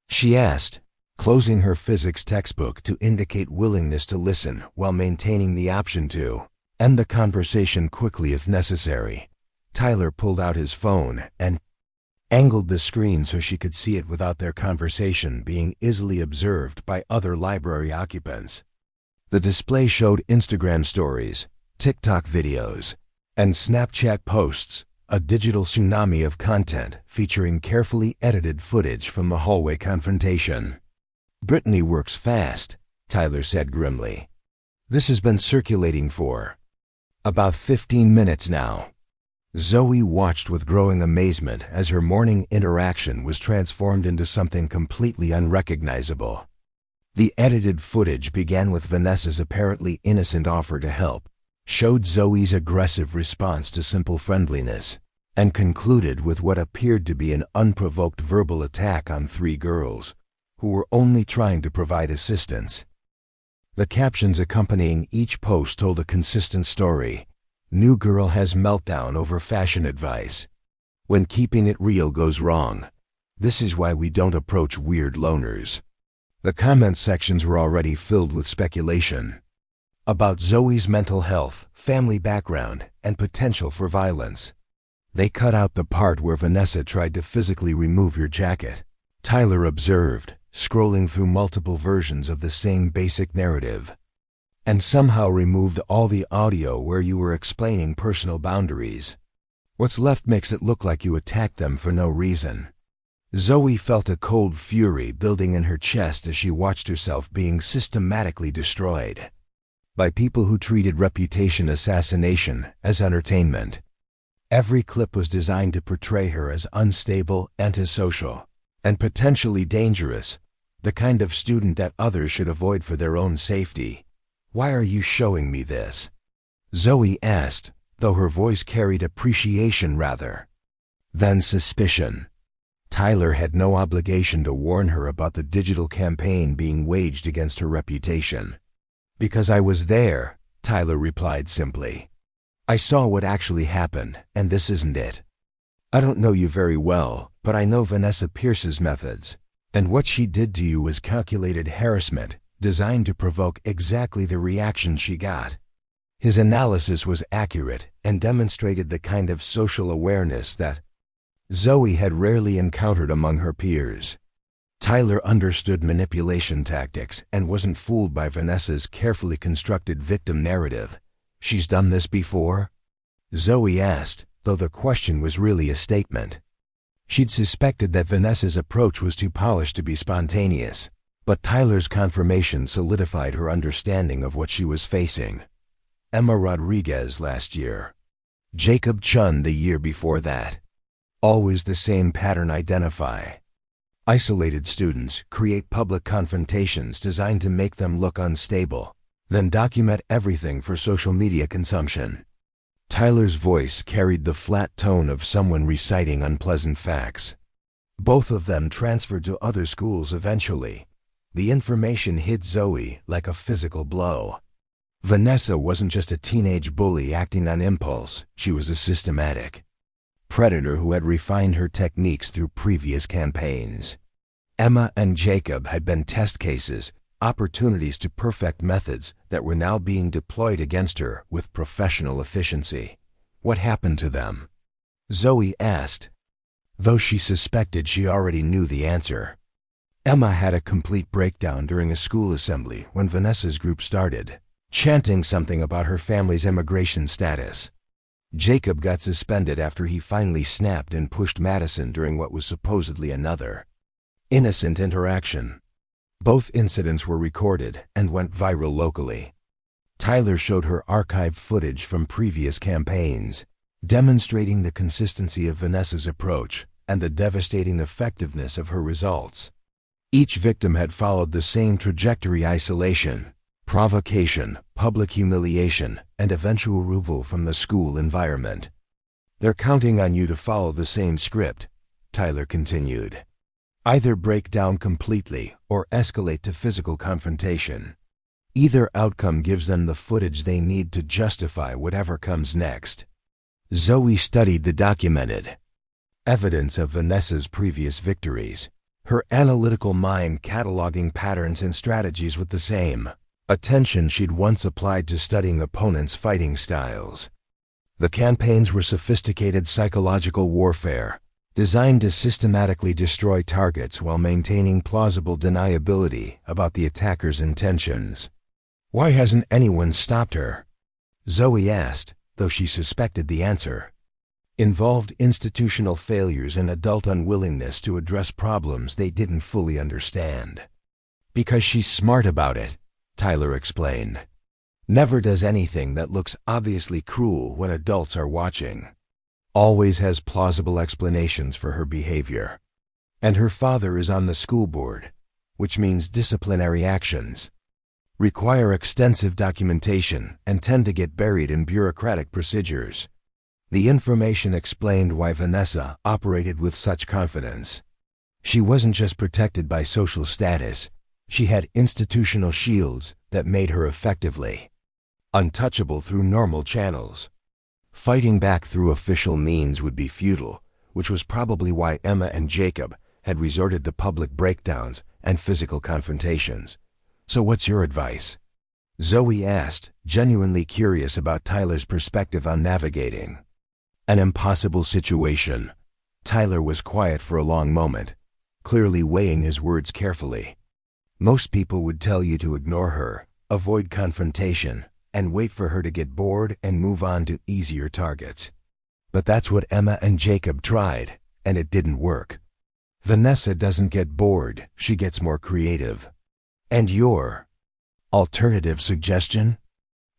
she asked, closing her physics textbook to indicate willingness to listen while maintaining the option to end the conversation quickly if necessary. Tyler pulled out his phone and angled the screen so she could see it without their conversation being easily observed by other library occupants. The display showed Instagram stories, TikTok videos, and Snapchat posts, a digital tsunami of content featuring carefully edited footage from the hallway confrontation. "Brittany works fast," Tyler said grimly. "This has been circulating for about 15 minutes now." Zoe watched with growing amazement as her morning interaction was transformed into something completely unrecognizable. The edited footage began with Vanessa's apparently innocent offer to help, showed Zoe's aggressive response to simple friendliness, and concluded with what appeared to be an unprovoked verbal attack on 3 girls who were only trying to provide assistance. The captions accompanying each post told a consistent story. "New girl has meltdown over fashion advice. When keeping it real goes wrong. This is why we don't approach weird loners." The comment sections were already filled with speculation about Zoe's mental health, family background, and potential for violence. They cut out the part where Vanessa tried to physically remove your jacket, Tyler observed, scrolling through multiple versions of the same basic narrative, and somehow removed all the audio where you were explaining personal boundaries. What's left makes it look like you attacked them for no reason. Zoe felt a cold fury building in her chest as she watched herself being systematically destroyed by people who treated reputation assassination as entertainment. Every clip was designed to portray her as unstable, antisocial, and potentially dangerous, the kind of student that others should avoid for their own safety. "Why are you showing me this?" Zoe asked, though her voice carried appreciation rather than suspicion. Tyler had no obligation to warn her about the digital campaign being waged against her reputation. "Because I was there," Tyler replied simply. "I saw what actually happened, and this isn't it. I don't know you very well, but I know Vanessa Pierce's methods, and what she did to you was calculated harassment designed to provoke exactly the reaction she got." His analysis was accurate and demonstrated the kind of social awareness that Zoe had rarely encountered among her peers. Tyler understood manipulation tactics and wasn't fooled by Vanessa's carefully constructed victim narrative. "She's done this before?" Zoe asked, though the question was really a statement. She'd suspected that Vanessa's approach was too polished to be spontaneous, but Tyler's confirmation solidified her understanding of what she was facing. Emma Rodriguez last year. Jacob Chun the year before that. Always the same pattern identify. Isolated students create public confrontations designed to make them look unstable, then document everything for social media consumption. Tyler's voice carried the flat tone of someone reciting unpleasant facts. Both of them transferred to other schools eventually. The information hit Zoe like a physical blow. Vanessa wasn't just a teenage bully acting on impulse, she was a systematic predator who had refined her techniques through previous campaigns. Emma and Jacob had been test cases, opportunities to perfect methods that were now being deployed against her with professional efficiency. What happened to them? Zoe asked, though she suspected she already knew the answer. Emma had a complete breakdown during a school assembly when Vanessa's group started, chanting something about her family's immigration status. Jacob got suspended after he finally snapped and pushed Madison during what was supposedly another innocent interaction. Both incidents were recorded and went viral locally. Tyler showed her archived footage from previous campaigns, demonstrating the consistency of Vanessa's approach and the devastating effectiveness of her results. Each victim had followed the same trajectory: isolation, provocation, public humiliation, and eventual removal from the school environment. "They're counting on you to follow the same script," Tyler continued. "Either break down completely or escalate to physical confrontation. Either outcome gives them the footage they need to justify whatever comes next." Zoe studied the documented evidence of Vanessa's previous victories, her analytical mind cataloging patterns and strategies with the same attention she'd once applied to studying opponents' fighting styles. The campaigns were sophisticated psychological warfare, designed to systematically destroy targets while maintaining plausible deniability about the attacker's intentions. "Why hasn't anyone stopped her?" Zoe asked, though she suspected the answer. Involved institutional failures and adult unwillingness to address problems they didn't fully understand. "Because she's smart about it," Tyler explained. "Never does anything that looks obviously cruel when adults are watching. Always has plausible explanations for her behavior. And her father is on the school board, which means disciplinary actions require extensive documentation and tend to get buried in bureaucratic procedures." The information explained why Vanessa operated with such confidence. She wasn't just protected by social status, she had institutional shields that made her effectively untouchable through normal channels. Fighting back through official means would be futile, which was probably why Emma and Jacob had resorted to public breakdowns and physical confrontations. "So what's your advice?" Zoe asked, genuinely curious about Tyler's perspective on navigating an impossible situation. Tyler was quiet for a long moment, clearly weighing his words carefully. "Most people would tell you to ignore her, avoid confrontation, and wait for her to get bored and move on to easier targets. But that's what Emma and Jacob tried, and it didn't work. Vanessa doesn't get bored, she gets more creative." "And your alternative suggestion?"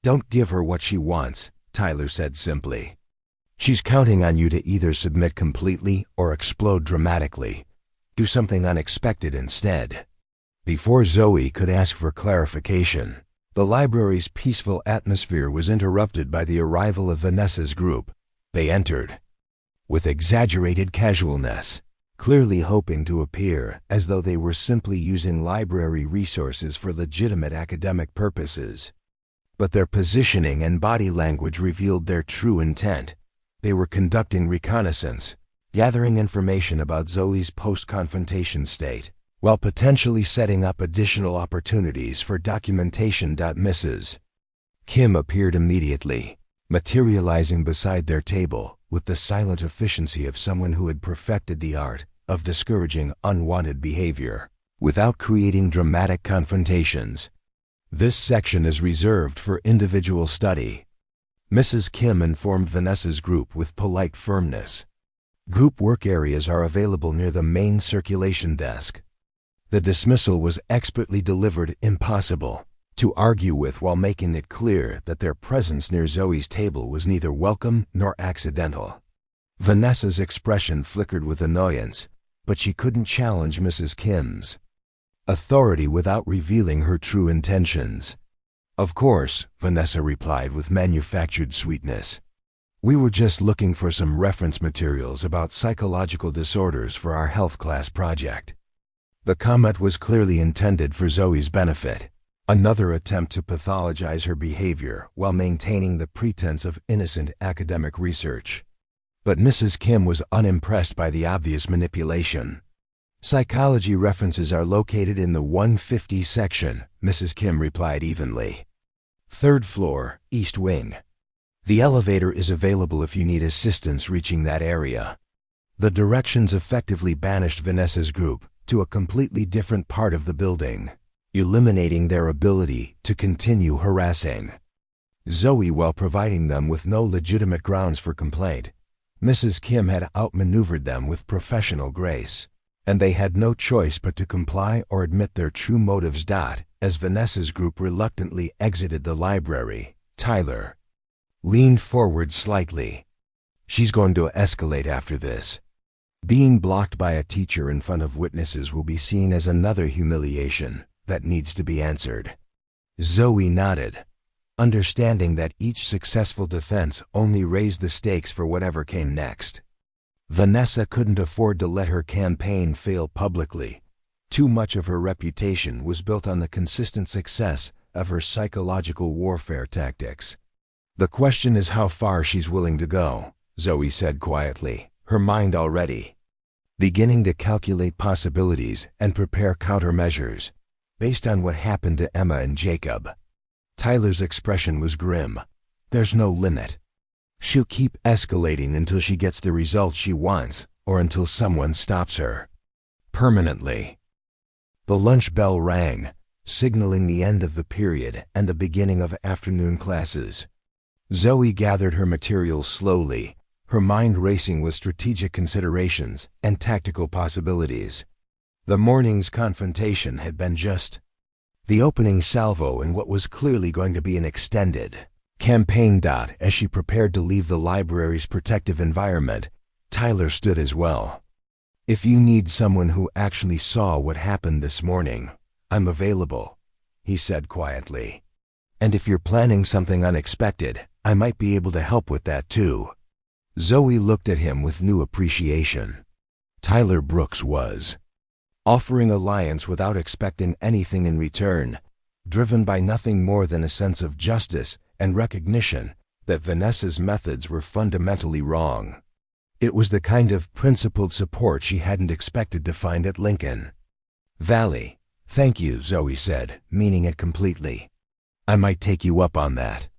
"Don't give her what she wants," Tyler said simply. "She's counting on you to either submit completely or explode dramatically. Do something unexpected instead." Before Zoe could ask for clarification, the library's peaceful atmosphere was interrupted by the arrival of Vanessa's group. They entered with exaggerated casualness, clearly hoping to appear as though they were simply using library resources for legitimate academic purposes. But their positioning and body language revealed their true intent. They were conducting reconnaissance, gathering information about Zoe's post-confrontation state, while potentially setting up additional opportunities for documentation. Mrs. Kim appeared immediately, materializing beside their table with the silent efficiency of someone who had perfected the art of discouraging unwanted behavior without creating dramatic confrontations. "This section is reserved for individual study," Mrs. Kim informed Vanessa's group with polite firmness. "Group work areas are available near the main circulation desk." The dismissal was expertly delivered, impossible to argue with, while making it clear that their presence near Zoe's table was neither welcome nor accidental. Vanessa's expression flickered with annoyance, but she couldn't challenge Mrs. Kim's authority without revealing her true intentions. "Of course," Vanessa replied with manufactured sweetness. "We were just looking for some reference materials about psychological disorders for our health class project." The comment was clearly intended for Zoe's benefit, another attempt to pathologize her behavior while maintaining the pretense of innocent academic research. But Mrs. Kim was unimpressed by the obvious manipulation. "Psychology references are located in the 150 section," Mrs. Kim replied evenly. "Third floor, east wing. The elevator is available if you need assistance reaching that area." The directions effectively banished Vanessa's group to a completely different part of the building, eliminating their ability to continue harassing Zoe while providing them with no legitimate grounds for complaint. Mrs. Kim had outmaneuvered them with professional grace, and they had no choice but to comply or admit their true motives. As Vanessa's group reluctantly exited the library, Tyler leaned forward slightly. "She's going to escalate after this. Being blocked by a teacher in front of witnesses will be seen as another humiliation that needs to be answered." Zoe nodded, understanding that each successful defense only raised the stakes for whatever came next. Vanessa couldn't afford to let her campaign fail publicly. Too much of her reputation was built on the consistent success of her psychological warfare tactics. "The question is how far she's willing to go," Zoe said quietly, her mind already beginning to calculate possibilities and prepare countermeasures based on what happened to Emma and Jacob. Tyler's expression was grim. "There's no limit. She'll keep escalating until she gets the results she wants or until someone stops her permanently." The lunch bell rang, signaling the end of the period and the beginning of afternoon classes. Zoe gathered her materials slowly, her mind racing with strategic considerations and tactical possibilities. The morning's confrontation had been just the opening salvo in what was clearly going to be an extended campaign. As she prepared to leave the library's protective environment, Tyler stood as well. "If you need someone who actually saw what happened this morning, I'm available," he said quietly. "And if you're planning something unexpected, I might be able to help with that too." Zoe looked at him with new appreciation. Tyler Brooks was offering alliance without expecting anything in return, driven by nothing more than a sense of justice and recognition that Vanessa's methods were fundamentally wrong. It was the kind of principled support she hadn't expected to find at Lincoln Valley. "Thank you," Zoe said, meaning it completely. "I might take you up on that."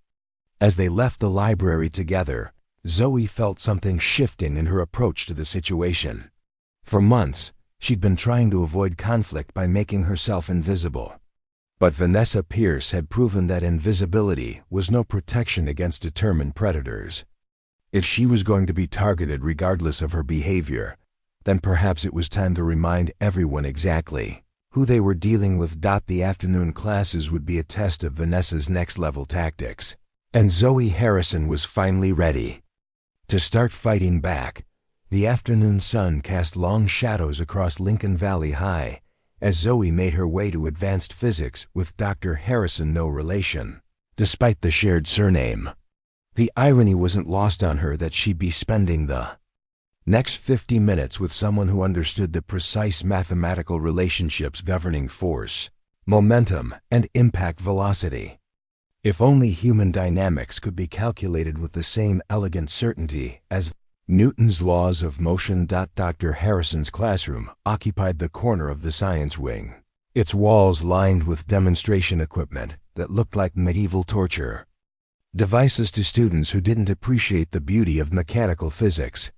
As they left the library together, Zoe felt something shifting in her approach to the situation. For months, she'd been trying to avoid conflict by making herself invisible. But Vanessa Pierce had proven that invisibility was no protection against determined predators. If she was going to be targeted regardless of her behavior, then perhaps it was time to remind everyone exactly who they were dealing with. The afternoon classes would be a test of Vanessa's next-level tactics, and Zoe Harrison was finally ready to start fighting back. The afternoon sun cast long shadows across Lincoln Valley High as Zoe made her way to advanced physics with Dr. Harrison, no relation, despite the shared surname. The irony wasn't lost on her that she'd be spending the next 50 minutes with someone who understood the precise mathematical relationships governing force, momentum, and impact velocity. If only human dynamics could be calculated with the same elegant certainty as Newton's laws of motion. Dr. Harrison's classroom occupied the corner of the science wing, its walls lined with demonstration equipment that looked like medieval torture devices to students who didn't appreciate the beauty of mechanical physics.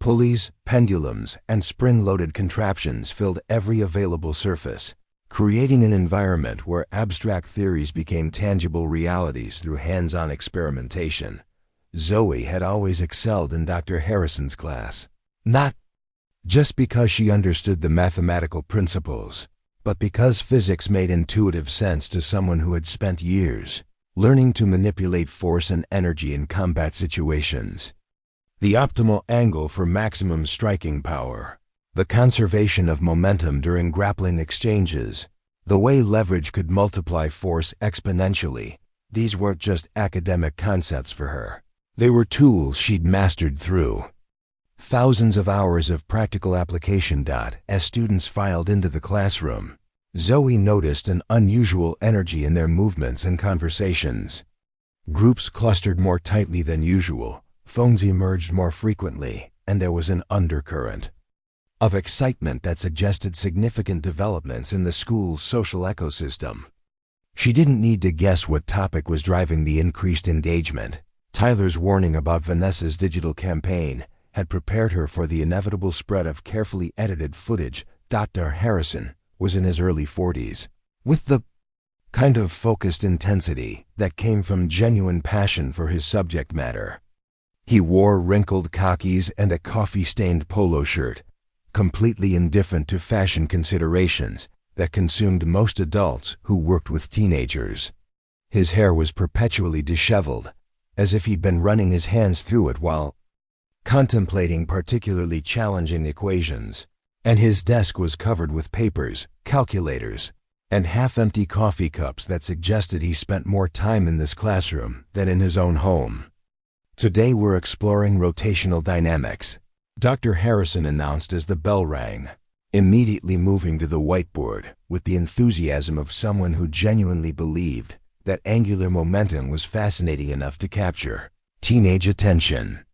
Pulleys, pendulums, and spring-loaded contraptions filled every available surface, creating an environment where abstract theories became tangible realities through hands-on experimentation. Zoe had always excelled in Dr. Harrison's class, not just because she understood the mathematical principles, but because physics made intuitive sense to someone who had spent years learning to manipulate force and energy in combat situations. The optimal angle for maximum striking power. The conservation of momentum during grappling exchanges. The way leverage could multiply force exponentially. These weren't just academic concepts for her. They were tools she'd mastered through thousands of hours of practical application. As students filed into the classroom, Zoe noticed an unusual energy in their movements and conversations. Groups clustered more tightly than usual, phones emerged more frequently, and there was an undercurrent of excitement that suggested significant developments in the school's social ecosystem. She didn't need to guess what topic was driving the increased engagement. Tyler's warning about Vanessa's digital campaign had prepared her for the inevitable spread of carefully edited footage. Dr. Harrison was in his early 40s, with the kind of focused intensity that came from genuine passion for his subject matter. He wore wrinkled khakis and a coffee-stained polo shirt, completely indifferent to fashion considerations that consumed most adults who worked with teenagers. His hair was perpetually disheveled, as if he'd been running his hands through it while contemplating particularly challenging equations, and his desk was covered with papers, calculators, and half-empty coffee cups that suggested he spent more time in this classroom than in his own home. Today we're exploring rotational dynamics, Dr. Harrison announced as the bell rang, immediately moving to the whiteboard with the enthusiasm of someone who genuinely believed that angular momentum was fascinating enough to capture teenage attention.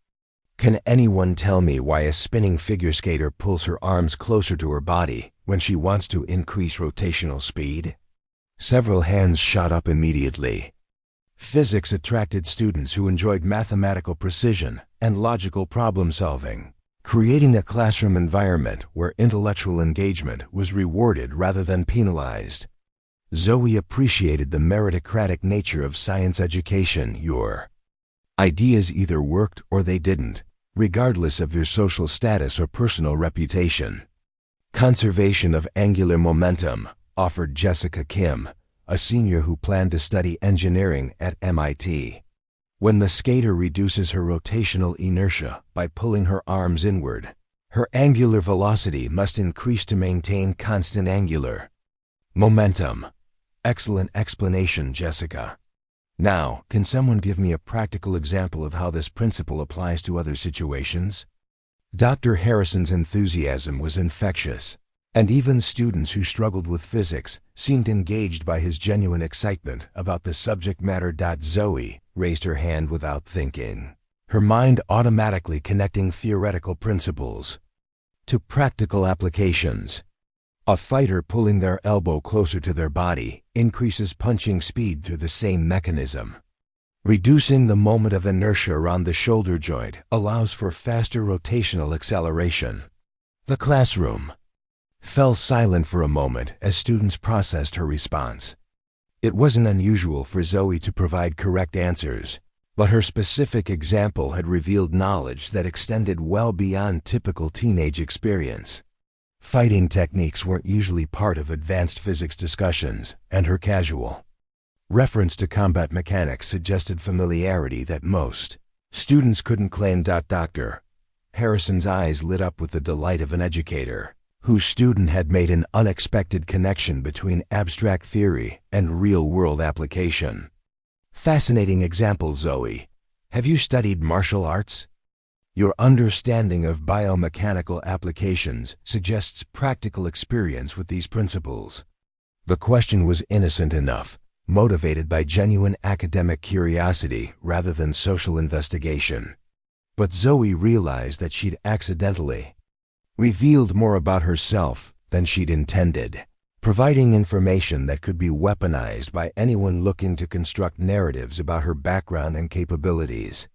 Can anyone tell me why a spinning figure skater pulls her arms closer to her body when she wants to increase rotational speed? Several hands shot up immediately. Physics attracted students who enjoyed mathematical precision and logical problem-solving, creating a classroom environment where intellectual engagement was rewarded rather than penalized. Zoe appreciated the meritocratic nature of science education. Your ideas either worked or they didn't, regardless of your social status or personal reputation. Conservation of angular momentum, offered Jessica Kim, a senior who planned to study engineering at MIT. When the skater reduces her rotational inertia by pulling her arms inward, her angular velocity must increase to maintain constant angular momentum. Excellent explanation, Jessica. Now, can someone give me a practical example of how this principle applies to other situations? Dr. Harrison's enthusiasm was infectious, and even students who struggled with physics seemed engaged by his genuine excitement about the subject matter. Zoe raised her hand without thinking, her mind automatically connecting theoretical principles to practical applications. A fighter pulling their elbow closer to their body increases punching speed through the same mechanism. Reducing the moment of inertia around the shoulder joint allows for faster rotational acceleration. The classroom fell silent for a moment as students processed her response. It wasn't unusual for Zoe to provide correct answers, but her specific example had revealed knowledge that extended well beyond typical teenage experience. Fighting techniques weren't usually part of advanced physics discussions, and her casual reference to combat mechanics suggested familiarity that most students couldn't claim. Dr. Harrison's eyes lit up with the delight of an educator whose student had made an unexpected connection between abstract theory and real-world application. Fascinating example, Zoe. Have you studied martial arts? Your understanding of biomechanical applications suggests practical experience with these principles. The question was innocent enough, motivated by genuine academic curiosity rather than social investigation. But Zoe realized that she'd accidentally revealed more about herself than she'd intended, providing information that could be weaponized by anyone looking to construct narratives about her background and capabilities.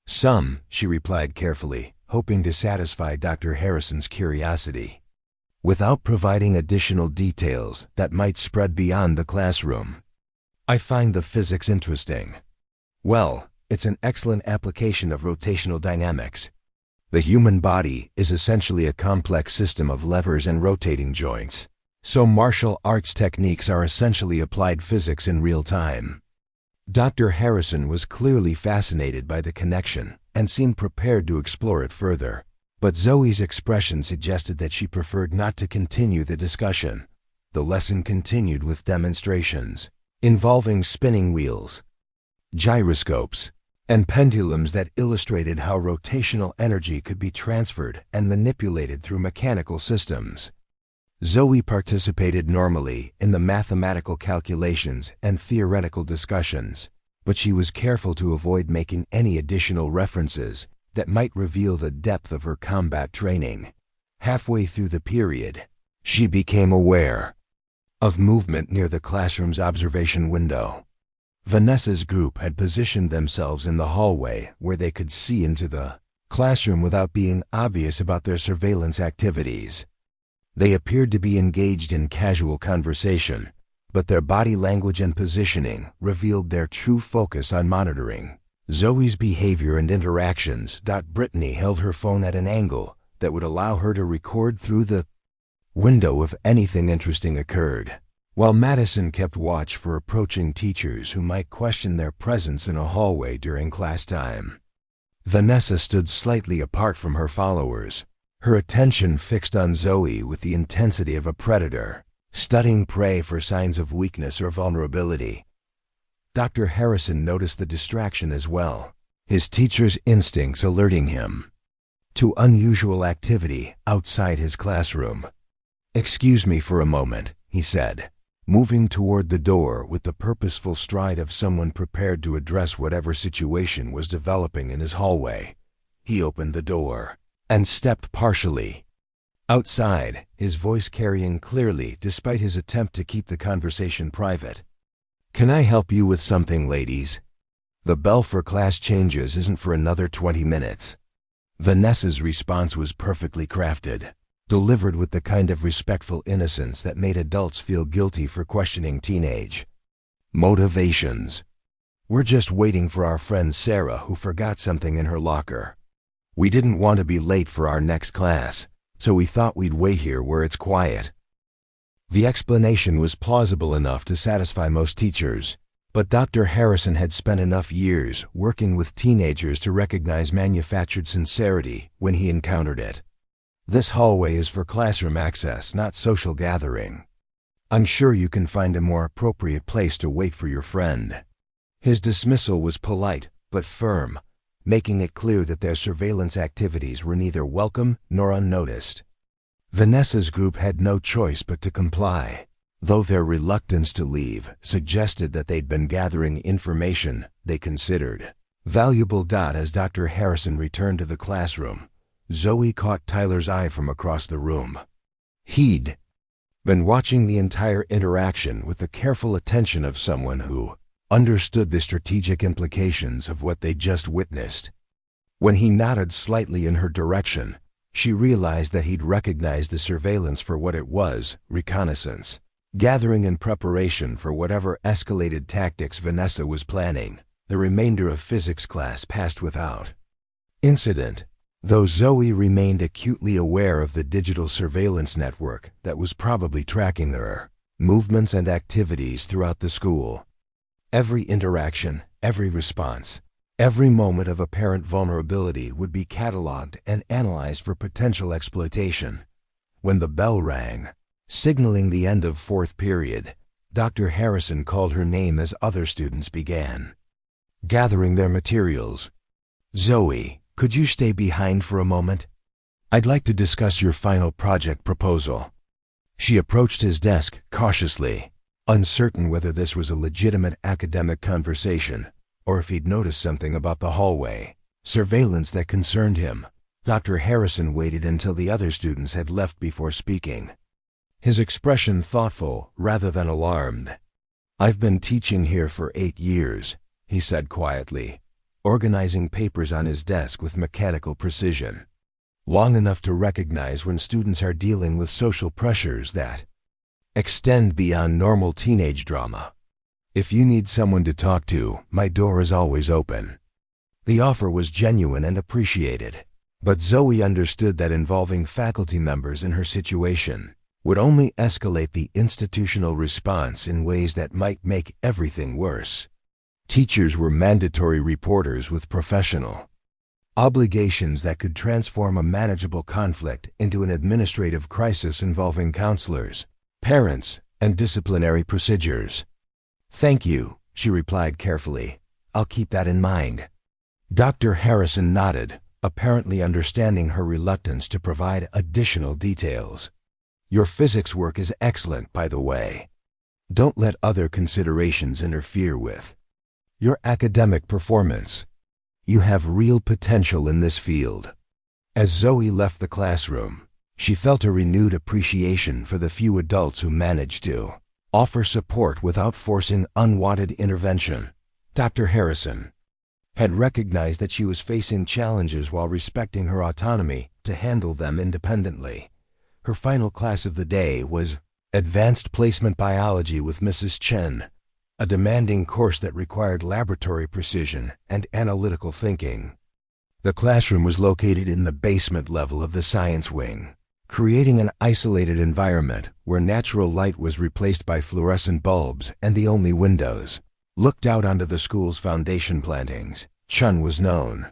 Some, she replied carefully, hoping to satisfy Dr. Harrison's curiosity, without providing additional details that might spread beyond the classroom. I find the physics interesting. Well, it's an excellent application of rotational dynamics. The human body is essentially a complex system of levers and rotating joints, so martial arts techniques are essentially applied physics in real time. Dr. Harrison was clearly fascinated by the connection and seemed prepared to explore it further. But Zoe's expression suggested that she preferred not to continue the discussion. The lesson continued with demonstrations involving spinning wheels, gyroscopes, and pendulums that illustrated how rotational energy could be transferred and manipulated through mechanical systems. Zoe participated normally in the mathematical calculations and theoretical discussions, but she was careful to avoid making any additional references that might reveal the depth of her combat training. Halfway through the period, she became aware of movement near the classroom's observation window. Vanessa's group had positioned themselves in the hallway where they could see into the classroom without being obvious about their surveillance activities. They appeared to be engaged in casual conversation, but their body language and positioning revealed their true focus on monitoring Zoe's behavior and interactions. Brittany held her phone at an angle that would allow her to record through the window if anything interesting occurred, while Madison kept watch for approaching teachers who might question their presence in a hallway during class time. Vanessa stood slightly apart from her followers, her attention fixed on Zoe with the intensity of a predator, studying prey for signs of weakness or vulnerability. Dr. Harrison noticed the distraction as well, his teacher's instincts alerting him to unusual activity outside his classroom. "Excuse me for a moment," he said, moving toward the door with the purposeful stride of someone prepared to address whatever situation was developing in his hallway. He opened the door and stepped partially outside, his voice carrying clearly despite his attempt to keep the conversation private. "Can I help you with something, ladies? The bell for class changes isn't for another 20 minutes. Vanessa's response was perfectly crafted, delivered with the kind of respectful innocence that made adults feel guilty for questioning teenage motivations. "We're just waiting for our friend Sarah, who forgot something in her locker. We didn't want to be late for our next class, so we thought we'd wait here where it's quiet." The explanation was plausible enough to satisfy most teachers, but Dr. Harrison had spent enough years working with teenagers to recognize manufactured sincerity when he encountered it. "This hallway is for classroom access, not social gathering. I'm sure you can find a more appropriate place to wait for your friend." His dismissal was polite but firm, making it clear that their surveillance activities were neither welcome nor unnoticed. Vanessa's group had no choice but to comply, though their reluctance to leave suggested that they'd been gathering information they considered valuable. As Dr. Harrison returned to the classroom, Zoe caught Tyler's eye from across the room. He'd been watching the entire interaction with the careful attention of someone who understood the strategic implications of what they'd just witnessed. When he nodded slightly in her direction, she realized that he'd recognized the surveillance for what it was: reconnaissance, gathering in preparation for whatever escalated tactics Vanessa was planning. The remainder of physics class passed without incident, though Zoe remained acutely aware of the digital surveillance network that was probably tracking her movements and activities throughout the school. Every interaction, every response, every moment of apparent vulnerability would be cataloged and analyzed for potential exploitation. When the bell rang, signaling the end of fourth period, Dr. Harrison called her name as other students began gathering their materials. "Zoe, could you stay behind for a moment? I'd like to discuss your final project proposal." She approached his desk cautiously, uncertain whether this was a legitimate academic conversation or if he'd noticed something about the hallway surveillance that concerned him. Dr. Harrison waited until the other students had left before speaking, his expression thoughtful rather than alarmed. "I've been teaching here for 8 years, he said quietly, organizing papers on his desk with mechanical precision. "Long enough to recognize when students are dealing with social pressures that extend beyond normal teenage drama. If you need someone to talk to, my door is always open." The offer was genuine and appreciated, but Zoe understood that involving faculty members in her situation would only escalate the institutional response in ways that might make everything worse. Teachers were mandatory reporters with professional Obligations that could transform a manageable conflict into an administrative crisis involving counselors, parents, and disciplinary procedures. "Thank you," she replied carefully. "I'll keep that in mind." Dr. Harrison nodded, apparently understanding her reluctance to provide additional details. "Your physics work is excellent, by the way. Don't let other considerations interfere with your academic performance. You have real potential in this field." As Zoe left the classroom, she felt a renewed appreciation for the few adults who managed to offer support without forcing unwanted intervention. Dr. Harrison had recognized that she was facing challenges while respecting her autonomy to handle them independently. Her final class of the day was Advanced Placement Biology with Mrs. Chen, a demanding course that required laboratory precision and analytical thinking. The classroom was located in the basement level of the science wing, creating an isolated environment where natural light was replaced by fluorescent bulbs and the only windows looked out onto the school's foundation plantings. Chen was known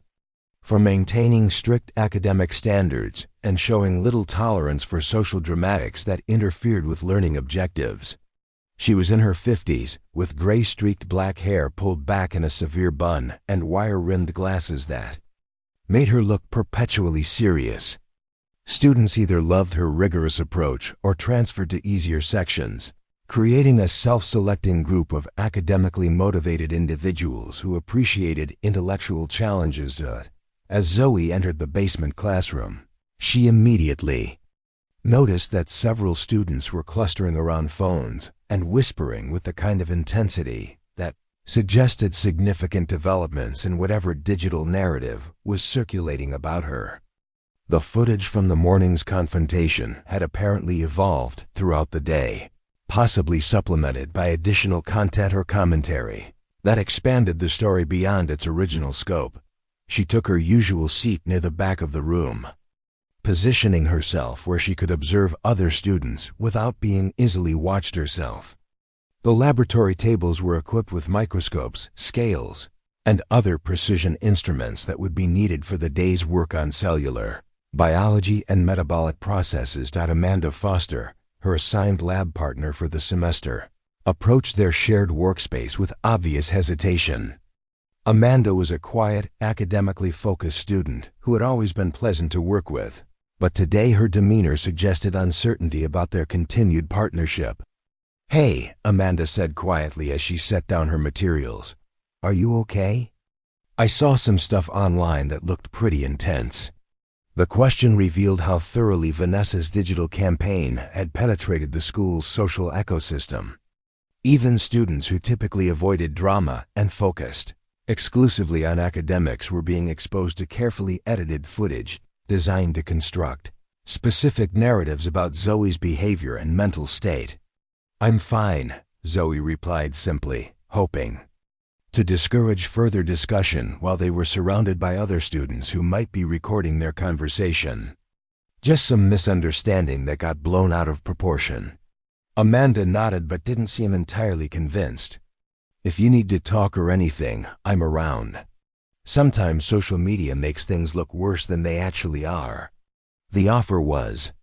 for maintaining strict academic standards and showing little tolerance for social dramatics that interfered with learning objectives. She was in her 50s, with gray-streaked black hair pulled back in a severe bun and wire-rimmed glasses that made her look perpetually serious. Students either loved her rigorous approach or transferred to easier sections, creating a self-selecting group of academically motivated individuals who appreciated intellectual challenges. As Zoe entered the basement classroom, she immediately noticed that several students were clustering around phones and whispering with the kind of intensity that suggested significant developments in whatever digital narrative was circulating about her. The footage from the morning's confrontation had apparently evolved throughout the day, possibly supplemented by additional content or commentary that expanded the story beyond its original scope. She took her usual seat near the back of the room, positioning herself where she could observe other students without being easily watched herself. The laboratory tables were equipped with microscopes, scales, and other precision instruments that would be needed for the day's work on cellular biology and metabolic processes. Amanda Foster, her assigned lab partner for the semester, approached their shared workspace with obvious hesitation. Amanda was a quiet, academically focused student who had always been pleasant to work with, but today her demeanor suggested uncertainty about their continued partnership. "Hey," Amanda said quietly as she set down her materials. "Are you okay? I saw some stuff online that looked pretty intense." The question revealed how thoroughly Vanessa's digital campaign had penetrated the school's social ecosystem. Even students who typically avoided drama and focused exclusively on academics were being exposed to carefully edited footage designed to construct specific narratives about Zoe's behavior and mental state. "I'm fine," Zoe replied simply, hoping to discourage further discussion while they were surrounded by other students who might be recording their conversation. "Just some misunderstanding that got blown out of proportion." Amanda nodded but didn't seem entirely convinced. "If you need to talk or anything, I'm around. Sometimes social media makes things look worse than they actually are." The offer was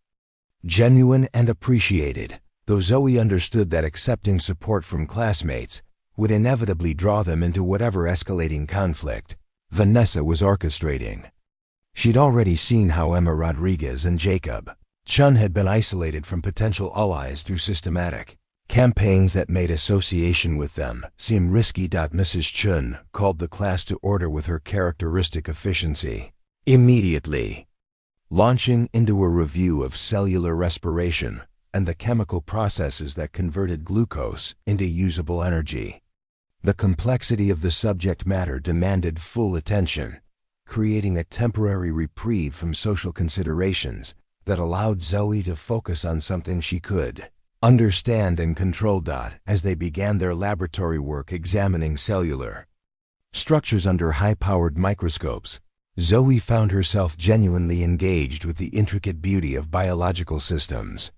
genuine and appreciated, though Zoe understood that accepting support from classmates would inevitably draw them into whatever escalating conflict Vanessa was orchestrating. She'd already seen how Emma Rodriguez and Jacob Chun had been isolated from potential allies through systematic campaigns that made association with them seem risky. Mrs. Chun called the class to order with her characteristic efficiency, immediately launching into a review of cellular respiration and the chemical processes that converted glucose into usable energy. The complexity of the subject matter demanded full attention, creating a temporary reprieve from social considerations that allowed Zoe to focus on something she could understand and control. As they began their laboratory work examining cellular structures under high-powered microscopes, Zoe found herself genuinely engaged with the intricate beauty of biological systems.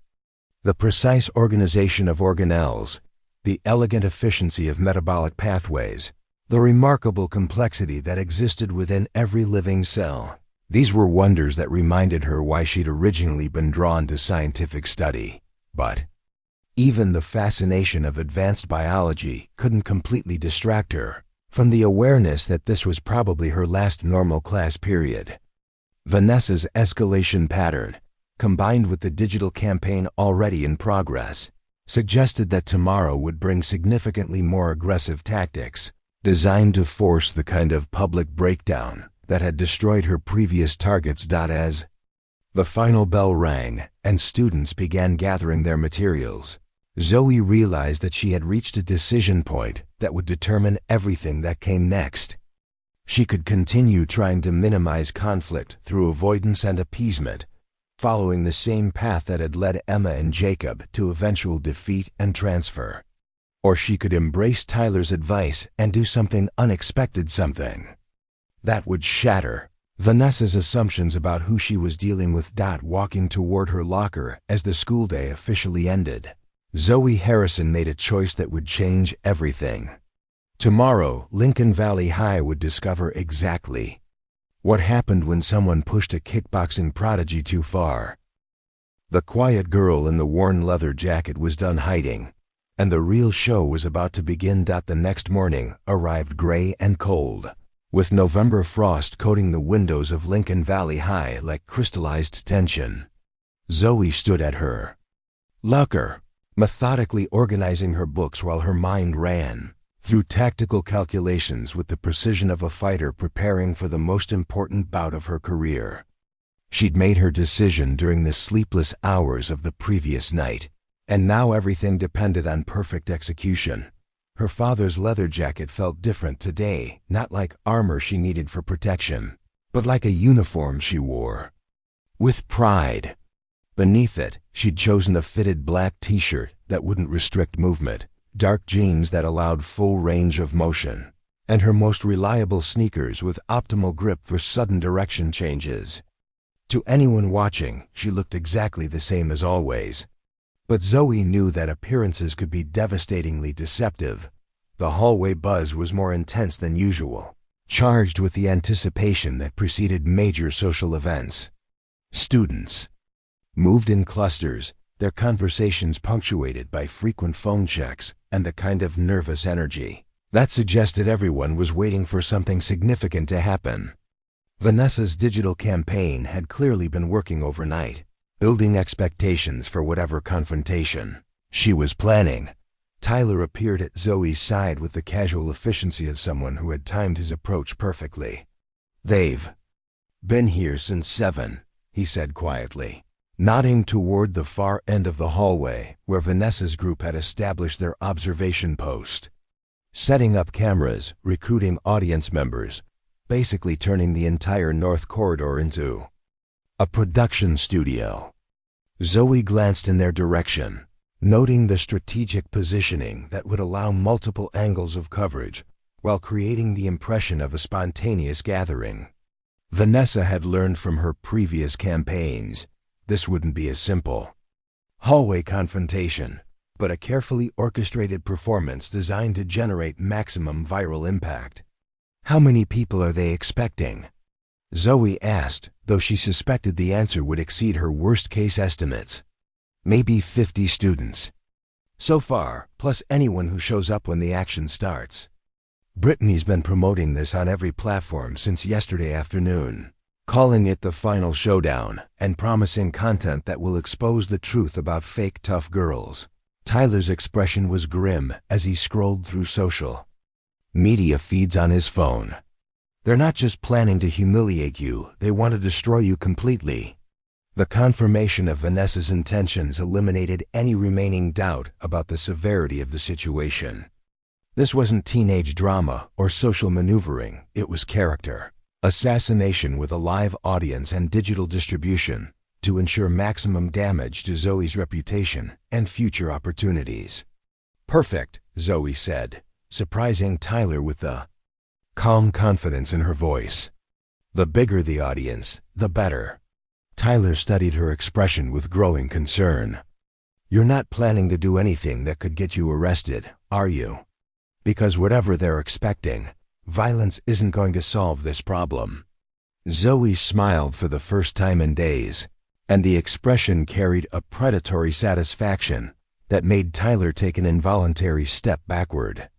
The precise organization of organelles, the elegant efficiency of metabolic pathways, the remarkable complexity that existed within every living cell. These were wonders that reminded her why she'd originally been drawn to scientific study. But even the fascination of advanced biology couldn't completely distract her from the awareness that this was probably her last normal class period. Vanessa's escalation pattern, combined with the digital campaign already in progress, suggested that tomorrow would bring significantly more aggressive tactics, designed to force the kind of public breakdown that had destroyed her previous targets. As the final bell rang and students began gathering their materials, Zoe realized that she had reached a decision point that would determine everything that came next. She could continue trying to minimize conflict through avoidance and appeasement, following the same path that had led Emma and Jacob to eventual defeat and transfer. Or she could embrace Tyler's advice and do something unexpected, something that would shatter Vanessa's assumptions about who she was dealing with. Walking toward her locker as the school day officially ended, Zoe Harrison made a choice that would change everything. Tomorrow, Lincoln Valley High would discover exactly what happened when someone pushed a kickboxing prodigy too far. The quiet girl in the worn leather jacket was done hiding, and the real show was about to begin. The next morning arrived gray and cold, with November frost coating the windows of Lincoln Valley High like crystallized tension. Zoe stood at her locker, methodically organizing her books while her mind ran through tactical calculations with the precision of a fighter preparing for the most important bout of her career. She'd made her decision during the sleepless hours of the previous night, and now everything depended on perfect execution. Her father's leather jacket felt different today, not like armor she needed for protection, but like a uniform she wore with pride. Beneath it, she'd chosen a fitted black t-shirt that wouldn't restrict movement, dark jeans that allowed full range of motion, and her most reliable sneakers with optimal grip for sudden direction changes. To anyone watching, she looked exactly the same as always. But Zoe knew that appearances could be devastatingly deceptive. The hallway buzz was more intense than usual, charged with the anticipation that preceded major social events. Students moved in clusters, their conversations punctuated by frequent phone checks and the kind of nervous energy that suggested everyone was waiting for something significant to happen. Vanessa's digital campaign had clearly been working overnight, building expectations for whatever confrontation she was planning. Tyler appeared at Zoe's side with the casual efficiency of someone who had timed his approach perfectly. "They've been here since 7, he said quietly, nodding toward the far end of the hallway where Vanessa's group had established their observation post. Setting up cameras, recruiting audience members, basically turning the entire North Corridor into a production studio. Zoe glanced in their direction, noting the strategic positioning that would allow multiple angles of coverage while creating the impression of a spontaneous gathering. Vanessa had learned from her previous campaigns this wouldn't be a simple hallway confrontation, but a carefully orchestrated performance designed to generate maximum viral impact. "How many people are they expecting?" Zoe asked, though she suspected the answer would exceed her worst-case estimates. "Maybe 50 students. So far, plus anyone who shows up when the action starts. Brittany's been promoting this on every platform since yesterday afternoon, calling it the final showdown and promising content that will expose the truth about fake tough girls." Tyler's expression was grim as he scrolled through social media feeds on his phone. "They're not just planning to humiliate you, they want to destroy you completely." The confirmation of Vanessa's intentions eliminated any remaining doubt about the severity of the situation. This wasn't teenage drama or social maneuvering, it was character assassination with a live audience and digital distribution to ensure maximum damage to Zoe's reputation and future opportunities. "Perfect," Zoe said, surprising Tyler with the calm confidence in her voice. "The bigger the audience, the better." Tyler studied her expression with growing concern. "You're not planning to do anything that could get you arrested, are you?" Because whatever they're expecting, violence isn't going to solve this problem. Zoe smiled for the first time in days, and the expression carried a predatory satisfaction that made Tyler take an involuntary step backward.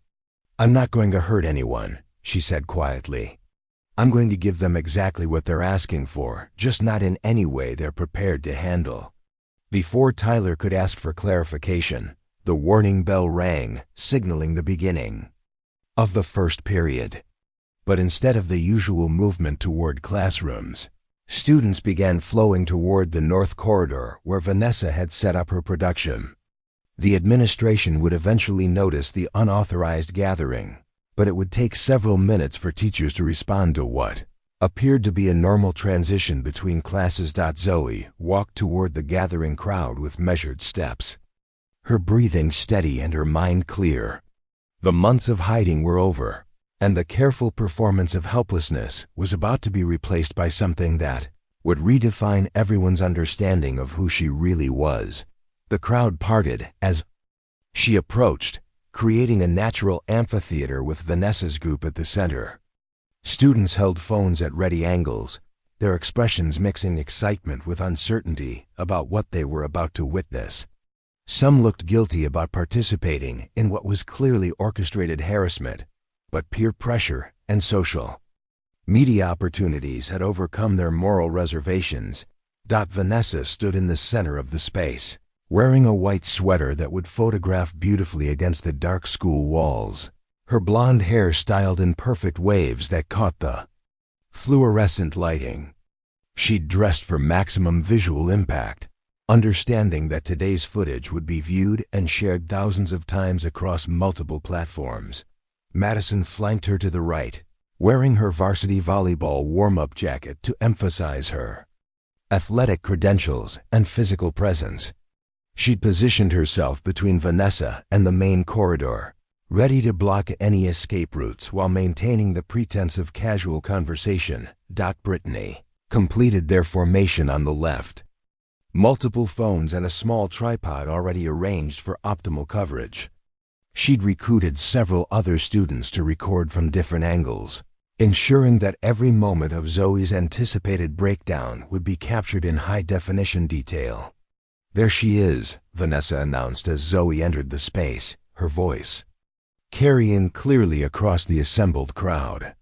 "I'm not going to hurt anyone," she said quietly. "I'm going to give them exactly what they're asking for, just not in any way they're prepared to handle." Before Tyler could ask for clarification, the warning bell rang, signaling the beginning of the first period. But instead of the usual movement toward classrooms, students began flowing toward the north corridor where Vanessa had set up her production. The administration would eventually notice the unauthorized gathering, but it would take several minutes for teachers to respond to what appeared to be a normal transition between classes. Zoe walked toward the gathering crowd with measured steps, her breathing steady and her mind clear. The months of hiding were over, and the careful performance of helplessness was about to be replaced by something that would redefine everyone's understanding of who she really was. The crowd parted as she approached, creating a natural amphitheater with Vanessa's group at the center. Students held phones at ready angles, their expressions mixing excitement with uncertainty about what they were about to witness. Some looked guilty about participating in what was clearly orchestrated harassment, but peer pressure and social media opportunities had overcome their moral reservations. Vanessa stood in the center of the space, wearing a white sweater that would photograph beautifully against the dark school walls, her blonde hair styled in perfect waves that caught the fluorescent lighting. She'd dressed for maximum visual impact, understanding that today's footage would be viewed and shared thousands of times across multiple platforms. Madison flanked her to the right, wearing her varsity volleyball warm-up jacket to emphasize her athletic credentials and physical presence. She'd positioned herself between Vanessa and the main corridor, ready to block any escape routes while maintaining the pretense of casual conversation. Brittany completed their formation on the left, multiple phones and a small tripod already arranged for optimal coverage. She'd recruited several other students to record from different angles, ensuring that every moment of Zoe's anticipated breakdown would be captured in high-definition detail. "There she is," Vanessa announced as Zoe entered the space, her voice carrying clearly across the assembled crowd.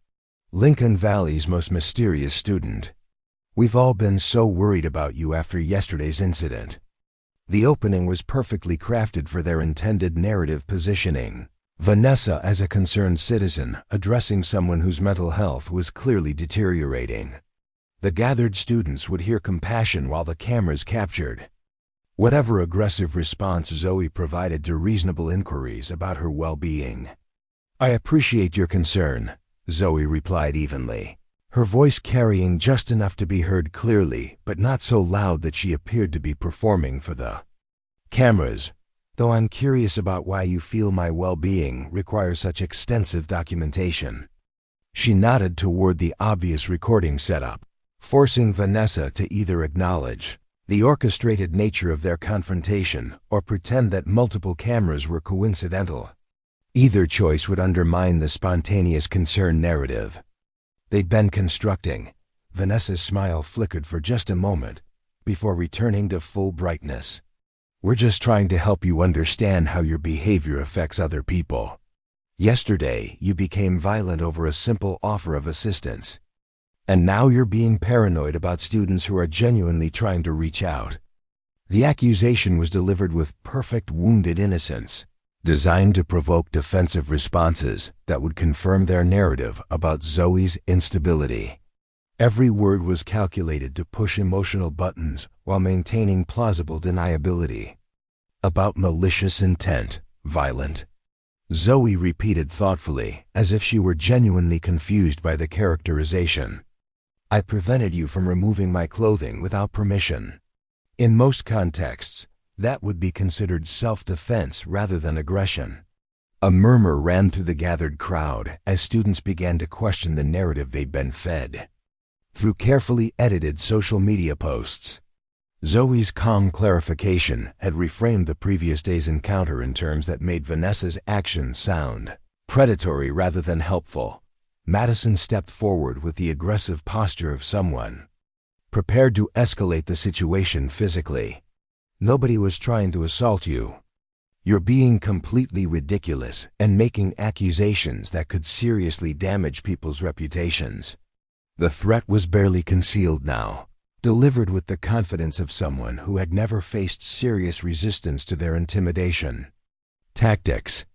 "Lincoln Valley's most mysterious student. We've all been so worried about you after yesterday's incident." The opening was perfectly crafted for their intended narrative positioning. Vanessa as a concerned citizen addressing someone whose mental health was clearly deteriorating. The gathered students would hear compassion while the cameras captured whatever aggressive response Zoe provided to reasonable inquiries about her well-being. "I appreciate your concern," Zoe replied evenly, her voice carrying just enough to be heard clearly but not so loud that she appeared to be performing for the cameras. "Though I'm curious about why you feel my well-being requires such extensive documentation." She nodded toward the obvious recording setup, forcing Vanessa to either acknowledge the orchestrated nature of their confrontation or pretend that multiple cameras were coincidental. Either choice would undermine the spontaneous concern narrative they'd been constructing. Vanessa's smile flickered for just a moment before returning to full brightness. "We're just trying to help you understand how your behavior affects other people. Yesterday, you became violent over a simple offer of assistance. And now you're being paranoid about students who are genuinely trying to reach out." The accusation was delivered with perfect wounded innocence, designed to provoke defensive responses that would confirm their narrative about Zoe's instability. Every word was calculated to push emotional buttons while maintaining plausible deniability. "About malicious intent, violent," Zoe repeated thoughtfully, as if she were genuinely confused by the characterization. "I prevented you from removing my clothing without permission." In most contexts, that would be considered self-defense rather than aggression. A murmur ran through the gathered crowd as students began to question the narrative they'd been fed through carefully edited social media posts. Zoe's calm clarification had reframed the previous day's encounter in terms that made Vanessa's actions sound Predatory rather than helpful, Madison stepped forward with the aggressive posture of someone prepared to escalate the situation physically. Nobody was trying to assault you. You're being completely ridiculous and making accusations that could seriously damage people's reputations. The threat was barely concealed now, delivered with the confidence of someone who had never faced serious resistance to their intimidation. Tactics.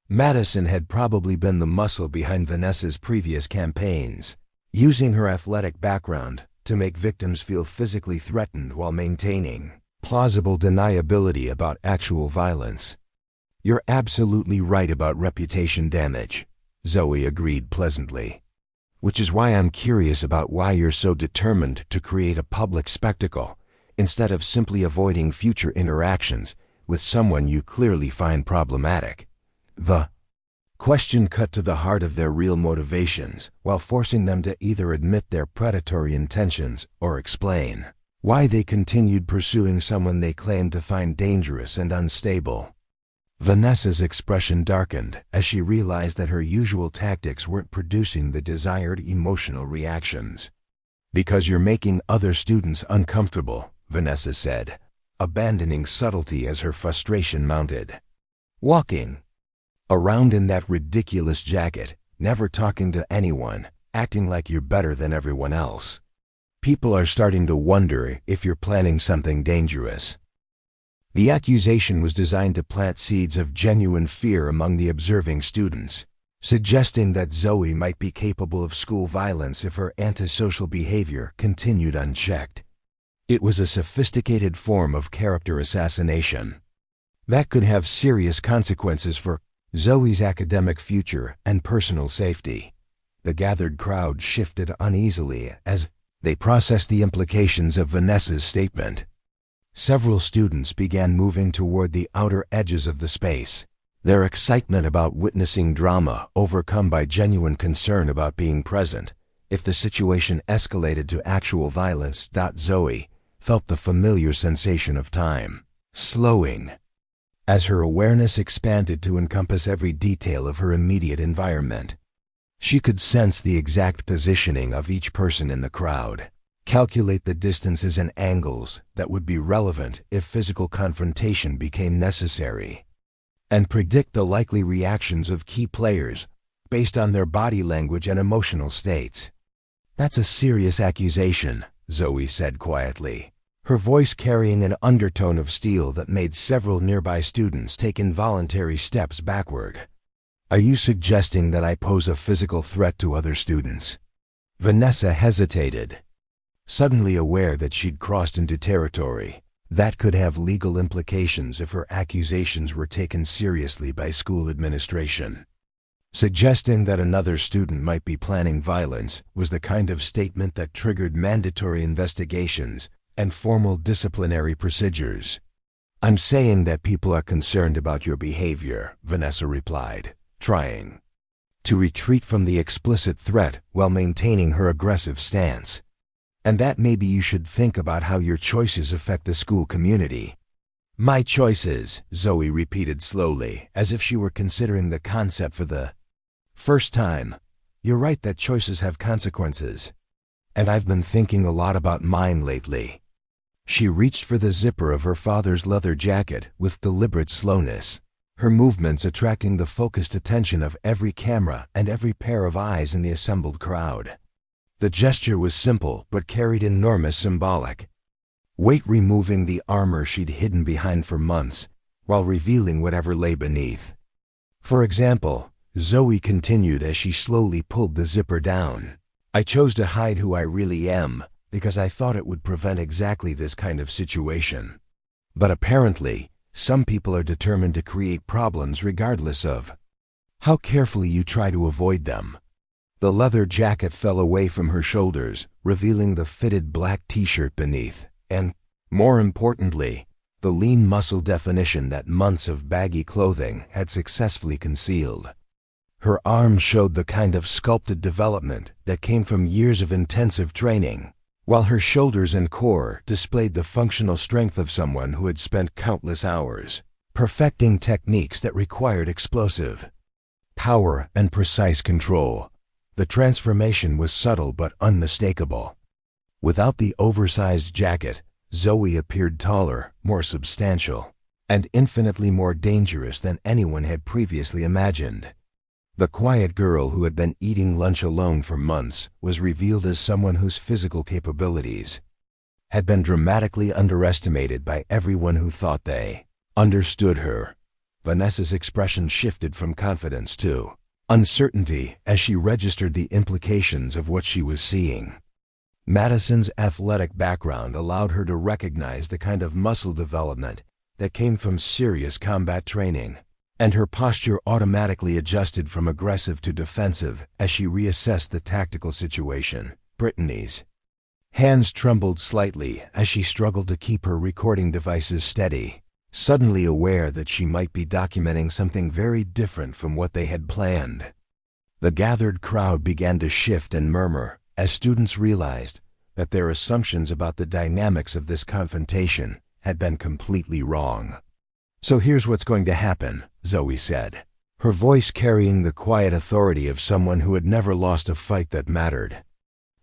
Madison had probably been the muscle behind Vanessa's previous campaigns, using her athletic background to make victims feel physically threatened while maintaining plausible deniability about actual violence. You're absolutely right about reputation damage, Zoe agreed pleasantly. Which is why I'm curious about why you're so determined to create a public spectacle, instead of simply avoiding future interactions with someone you clearly find problematic. The question cut to the heart of their real motivations, while forcing them to either admit their predatory intentions or explain why they continued pursuing someone they claimed to find dangerous and unstable. Vanessa's expression darkened as she realized that her usual tactics weren't producing the desired emotional reactions. Because you're making other students uncomfortable, Vanessa said, abandoning subtlety as her frustration mounted. Walking around in that ridiculous jacket, never talking to anyone, acting like you're better than everyone else. People are starting to wonder if you're planning something dangerous. The accusation was designed to plant seeds of genuine fear among the observing students, suggesting that Zoe might be capable of school violence if her antisocial behavior continued unchecked. It was a sophisticated form of character assassination that could have serious consequences for Zoe's academic future and personal safety. The gathered crowd shifted uneasily as they processed the implications of Vanessa's statement. Several students began moving toward the outer edges of the space, their excitement about witnessing drama overcome by genuine concern about being present if the situation escalated to actual violence. Zoe felt the familiar sensation of time slowing as her awareness expanded to encompass every detail of her immediate environment. She could sense the exact positioning of each person in the crowd, calculate the distances and angles that would be relevant if physical confrontation became necessary, and predict the likely reactions of key players based on their body language and emotional states. "That's a serious accusation," Zoe said quietly, her voice carrying an undertone of steel that made several nearby students take involuntary steps backward. "Are you suggesting that I pose a physical threat to other students?" Vanessa hesitated, suddenly aware that she'd crossed into territory that could have legal implications if her accusations were taken seriously by school administration. Suggesting that another student might be planning violence was the kind of statement that triggered mandatory investigations and formal disciplinary procedures. "I'm saying that people are concerned about your behavior," Vanessa replied, trying to retreat from the explicit threat while maintaining her aggressive stance. "And that maybe you should think about how your choices affect the school community." "My choices," Zoe repeated slowly, as if she were considering the concept for the first time. "You're right that choices have consequences. And I've been thinking a lot about mine lately." She reached for the zipper of her father's leather jacket with deliberate slowness, her movements attracting the focused attention of every camera and every pair of eyes in the assembled crowd. The gesture was simple but carried enormous symbolic weight, removing the armor she'd hidden behind for months while revealing whatever lay beneath. "For example," Zoe continued as she slowly pulled the zipper down, "I chose to hide who I really am because I thought it would prevent exactly this kind of situation. But apparently, some people are determined to create problems regardless of how carefully you try to avoid them." The leather jacket fell away from her shoulders, revealing the fitted black t-shirt beneath, and, more importantly, the lean muscle definition that months of baggy clothing had successfully concealed. Her arms showed the kind of sculpted development that came from years of intensive training, while her shoulders and core displayed the functional strength of someone who had spent countless hours perfecting techniques that required explosive power and precise control. The transformation was subtle but unmistakable. Without the oversized jacket, Zoe appeared taller, more substantial, and infinitely more dangerous than anyone had previously imagined. The quiet girl who had been eating lunch alone for months was revealed as someone whose physical capabilities had been dramatically underestimated by everyone who thought they understood her. Vanessa's expression shifted from confidence to uncertainty as she registered the implications of what she was seeing. Madison's athletic background allowed her to recognize the kind of muscle development that came from serious combat training, and her posture automatically adjusted from aggressive to defensive as she reassessed the tactical situation. Brittany's hands trembled slightly as she struggled to keep her recording devices steady, suddenly aware that she might be documenting something very different from what they had planned. The gathered crowd began to shift and murmur as students realized that their assumptions about the dynamics of this confrontation had been completely wrong. "So here's what's going to happen," Zoe said, her voice carrying the quiet authority of someone who had never lost a fight that mattered.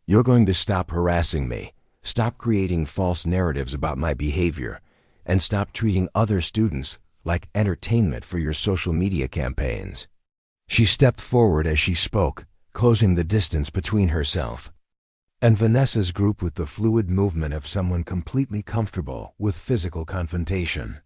"You're going to stop harassing me, stop creating false narratives about my behavior, and stop treating other students like entertainment for your social media campaigns." She stepped forward as she spoke, closing the distance between herself and Vanessa's group with the fluid movement of someone completely comfortable with physical confrontation.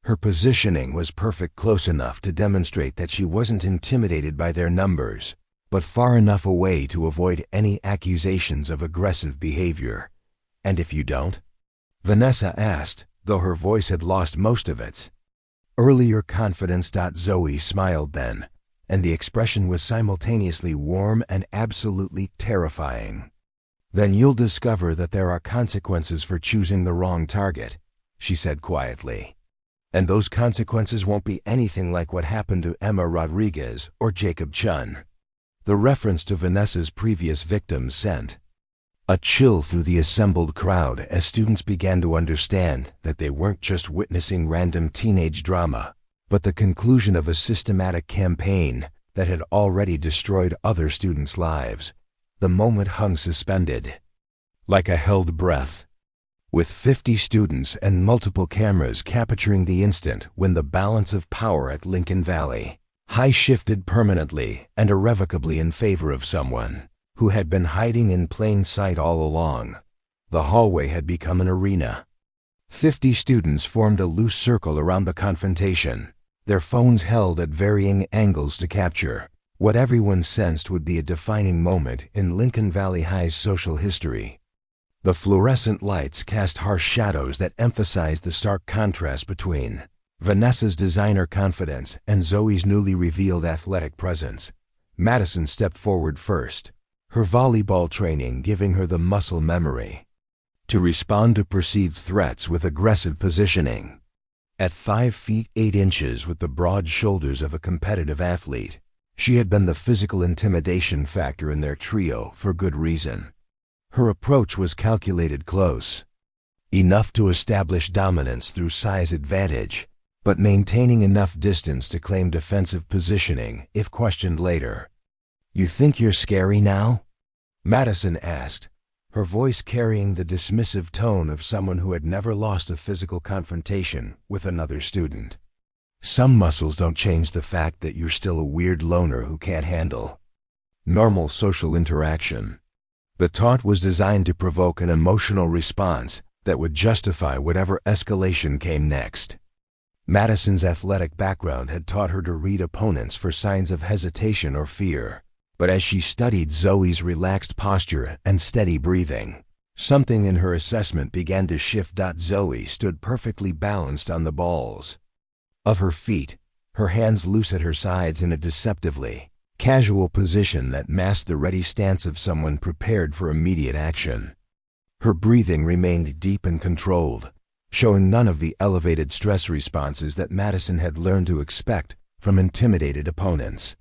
Her positioning was perfect, close enough to demonstrate that she wasn't intimidated by their numbers, but far enough away to avoid any accusations of aggressive behavior. "And if you don't?" Vanessa asked, though her voice had lost most of its earlier confidence. Zoe smiled then, and the expression was simultaneously warm and absolutely terrifying. "Then you'll discover that there are consequences for choosing the wrong target," she said quietly. "And those consequences won't be anything like what happened to Emma Rodriguez or Jacob Chun." The reference to Vanessa's previous victims sent a chill through the assembled crowd as students began to understand that they weren't just witnessing random teenage drama, but the conclusion of a systematic campaign that had already destroyed other students' lives. The moment hung suspended, like a held breath, with 50 students and multiple cameras capturing the instant when the balance of power at Lincoln Valley High shifted permanently and irrevocably in favor of someone who had been hiding in plain sight all along. The hallway had become an arena. 50 students formed a loose circle around the confrontation, their phones held at varying angles to capture what everyone sensed would be a defining moment in Lincoln Valley High's social history. The fluorescent lights cast harsh shadows that emphasized the stark contrast between Vanessa's designer confidence and Zoe's newly revealed athletic presence. Madison stepped forward first, her volleyball training giving her the muscle memory to respond to perceived threats with aggressive positioning. At 5 feet 8 inches with the broad shoulders of a competitive athlete, she had been the physical intimidation factor in their trio for good reason. Her approach was calculated, close enough to establish dominance through size advantage, but maintaining enough distance to claim defensive positioning if questioned later. "You think you're scary now?" Madison asked, her voice carrying the dismissive tone of someone who had never lost a physical confrontation with another student. "Some muscles don't change the fact that you're still a weird loner who can't handle normal social interaction." The taunt was designed to provoke an emotional response that would justify whatever escalation came next. Madison's athletic background had taught her to read opponents for signs of hesitation or fear, but as she studied Zoe's relaxed posture and steady breathing, something in her assessment began to shift. Zoe stood perfectly balanced on the balls of her feet, her hands loose at her sides in a deceptively casual position that masked the ready stance of someone prepared for immediate action. Her breathing remained deep and controlled, showing none of the elevated stress responses that Madison had learned to expect from intimidated opponents.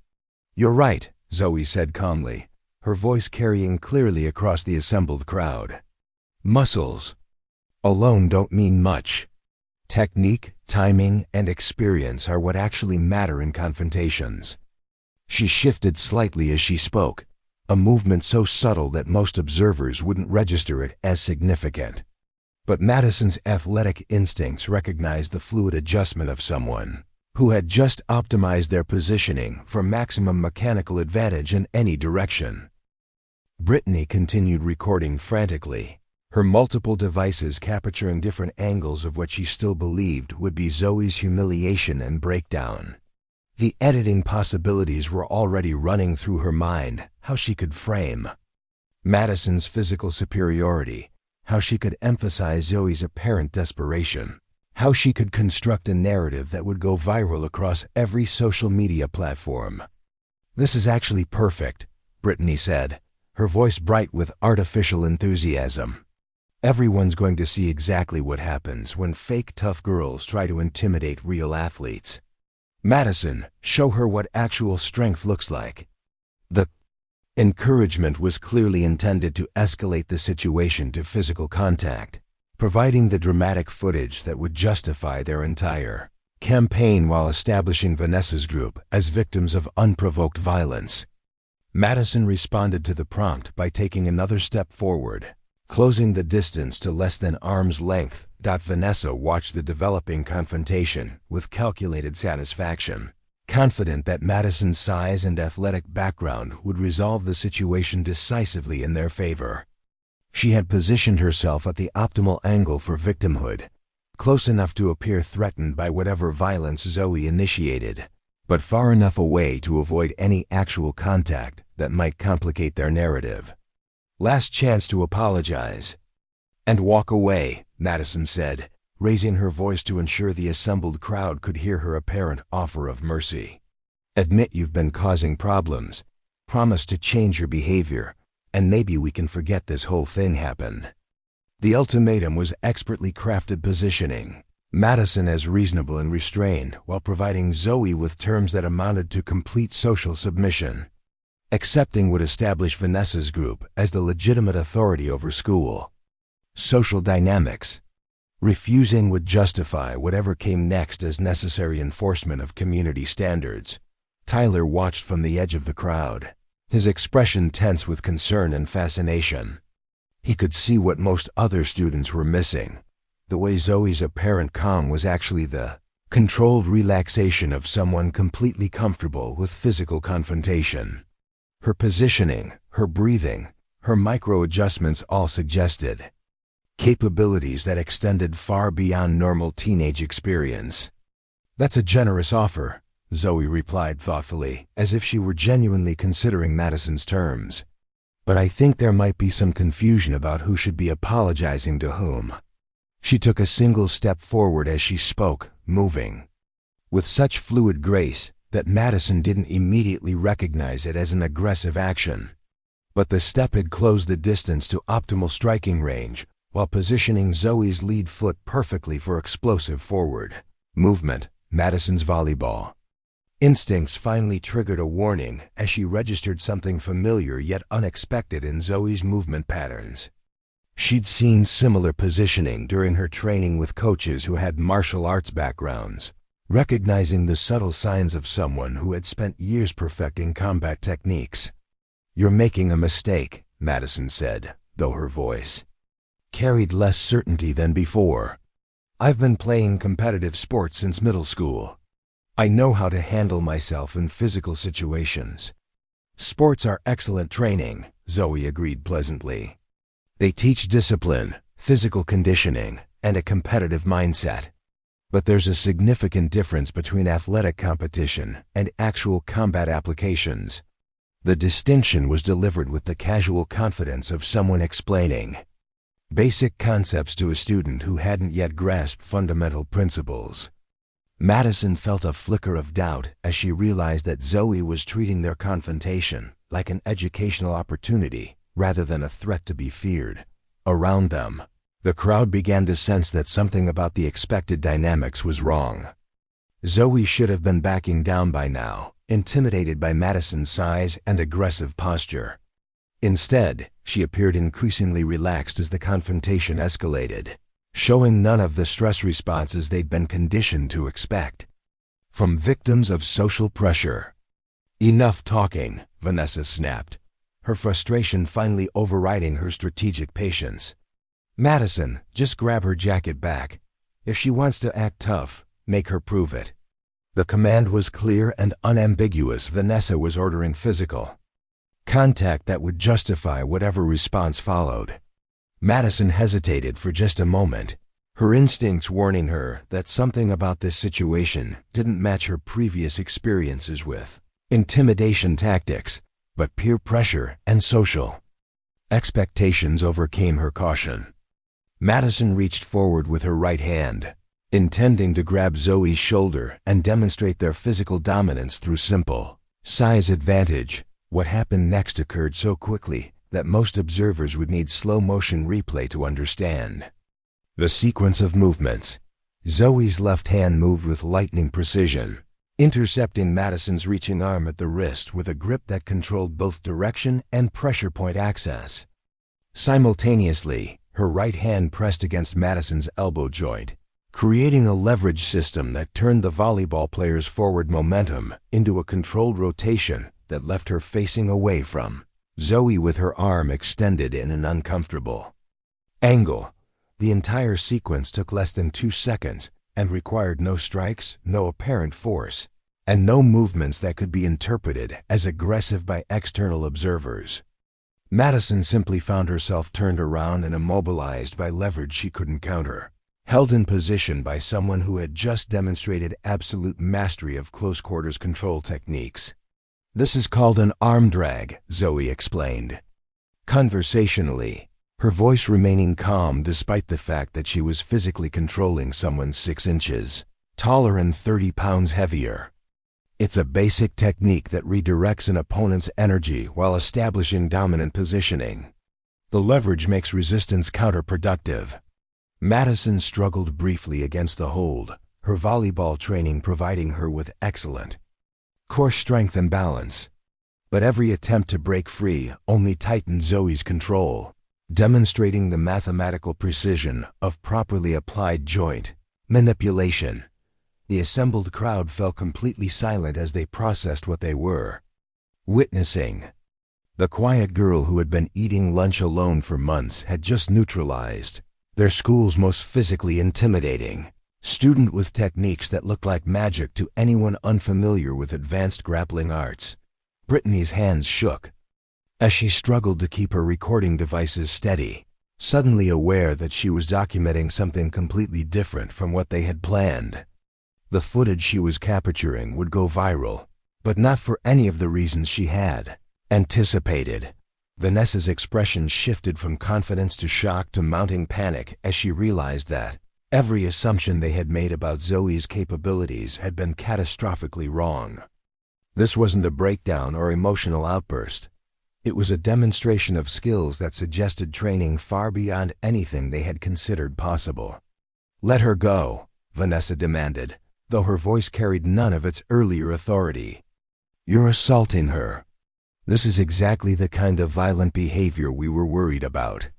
"You're right," Zoe said calmly, her voice carrying clearly across the assembled crowd. "Muscles alone don't mean much. Technique, timing, and experience are what actually matter in confrontations." She shifted slightly as she spoke, a movement so subtle that most observers wouldn't register it as significant. But Madison's athletic instincts recognized the fluid adjustment of someone who had just optimized their positioning for maximum mechanical advantage in any direction. Brittany continued recording frantically, her multiple devices capturing different angles of what she still believed would be Zoe's humiliation and breakdown. The editing possibilities were already running through her mind, how she could frame Madison's physical superiority, how she could emphasize Zoe's apparent desperation, how she could construct a narrative that would go viral across every social media platform. "This is actually perfect," Brittany said, her voice bright with artificial enthusiasm. "Everyone's going to see exactly what happens when fake tough girls try to intimidate real athletes. Madison, show her what actual strength looks like." The encouragement was clearly intended to escalate the situation to physical contact, providing the dramatic footage that would justify their entire campaign while establishing Vanessa's group as victims of unprovoked violence. Madison responded to the prompt by taking another step forward, closing the distance to less than arm's length. Vanessa watched the developing confrontation with calculated satisfaction, confident that Madison's size and athletic background would resolve the situation decisively in their favor. She had positioned herself at the optimal angle for victimhood, close enough to appear threatened by whatever violence Zoe initiated, but far enough away to avoid any actual contact that might complicate their narrative. "Last chance to apologize and walk away," Madison said, raising her voice to ensure the assembled crowd could hear her apparent offer of mercy. "Admit you've been causing problems, promise to change your behavior, and maybe we can forget this whole thing happened." The ultimatum was expertly crafted positioning Madison as reasonable and restrained while providing Zoe with terms that amounted to complete social submission. Accepting would establish Vanessa's group as the legitimate authority over school social dynamics. Refusing would justify whatever came next as necessary enforcement of community standards. Tyler watched from the edge of the crowd, his expression tense with concern and fascination. He could see what most other students were missing. The way Zoe's apparent calm was actually the controlled relaxation of someone completely comfortable with physical confrontation. Her positioning, her breathing, her micro-adjustments all suggested capabilities that extended far beyond normal teenage experience. "That's a generous offer," Zoe replied thoughtfully, as if she were genuinely considering Madison's terms. "But I think there might be some confusion about who should be apologizing to whom." She took a single step forward as she spoke, moving with such fluid grace that Madison didn't immediately recognize it as an aggressive action. But the step had closed the distance to optimal striking range, while positioning Zoe's lead foot perfectly for explosive forward movement. Madison's volleyball instincts finally triggered a warning as she registered something familiar yet unexpected in Zoe's movement patterns. She'd seen similar positioning during her training with coaches who had martial arts backgrounds, recognizing the subtle signs of someone who had spent years perfecting combat techniques. "You're making a mistake," Madison said, though her voice carried less certainty than before. "I've been playing competitive sports since middle school. I know how to handle myself in physical situations." "Sports are excellent training," Zoe agreed pleasantly. "They teach discipline, physical conditioning, and a competitive mindset. But there's a significant difference between athletic competition and actual combat applications." The distinction was delivered with the casual confidence of someone explaining basic concepts to a student who hadn't yet grasped fundamental principles. Madison felt a flicker of doubt as she realized that Zoe was treating their confrontation like an educational opportunity rather than a threat to be feared. Around them, the crowd began to sense that something about the expected dynamics was wrong. Zoe should have been backing down by now, intimidated by Madison's size and aggressive posture. Instead, she appeared increasingly relaxed as the confrontation escalated, showing none of the stress responses they'd been conditioned to expect from victims of social pressure. Enough talking, Vanessa snapped, her frustration finally overriding her strategic patience. Madison, just grab her jacket back. If she wants to act tough, make her prove it. The command was clear and unambiguous. Vanessa was ordering physical contact that would justify whatever response followed. Madison hesitated for just a moment, her instincts warning her that something about this situation didn't match her previous experiences with intimidation tactics, but peer pressure and social expectations overcame her caution. Madison reached forward with her right hand, intending to grab Zoe's shoulder and demonstrate their physical dominance through simple size advantage. What happened next occurred so quickly that most observers would need slow-motion replay to understand. The sequence of movements. Zoe's left hand moved with lightning precision, intercepting Madison's reaching arm at the wrist with a grip that controlled both direction and pressure point access. Simultaneously, her right hand pressed against Madison's elbow joint, creating a leverage system that turned the volleyball player's forward momentum into a controlled rotation that left her facing away from Zoe with her arm extended in an uncomfortable angle. The entire sequence took less than 2 seconds and required no strikes, no apparent force, and no movements that could be interpreted as aggressive by external observers. Madison simply found herself turned around and immobilized by leverage she couldn't counter, held in position by someone who had just demonstrated absolute mastery of close-quarters control techniques. "This is called an arm drag," Zoe explained, conversationally, her voice remaining calm despite the fact that she was physically controlling someone 6 inches taller and 30 pounds heavier. "It's a basic technique that redirects an opponent's energy while establishing dominant positioning. The leverage makes resistance counterproductive." Madison struggled briefly against the hold, her volleyball training providing her with excellent core strength and balance. But every attempt to break free only tightened Zoe's control, demonstrating the mathematical precision of properly applied joint manipulation. The assembled crowd fell completely silent as they processed what they were witnessing. The quiet girl who had been eating lunch alone for months had just neutralized their school's most physically intimidating student with techniques that looked like magic to anyone unfamiliar with advanced grappling arts. Brittany's hands shook as she struggled to keep her recording devices steady, suddenly aware that she was documenting something completely different from what they had planned. The footage she was capturing would go viral, but not for any of the reasons she had anticipated. Vanessa's expression shifted from confidence to shock to mounting panic as she realized that every assumption they had made about Zoe's capabilities had been catastrophically wrong. This wasn't a breakdown or emotional outburst. It was a demonstration of skills that suggested training far beyond anything they had considered possible. "Let her go," Vanessa demanded, though her voice carried none of its earlier authority. "You're assaulting her. This is exactly the kind of violent behavior we were worried about."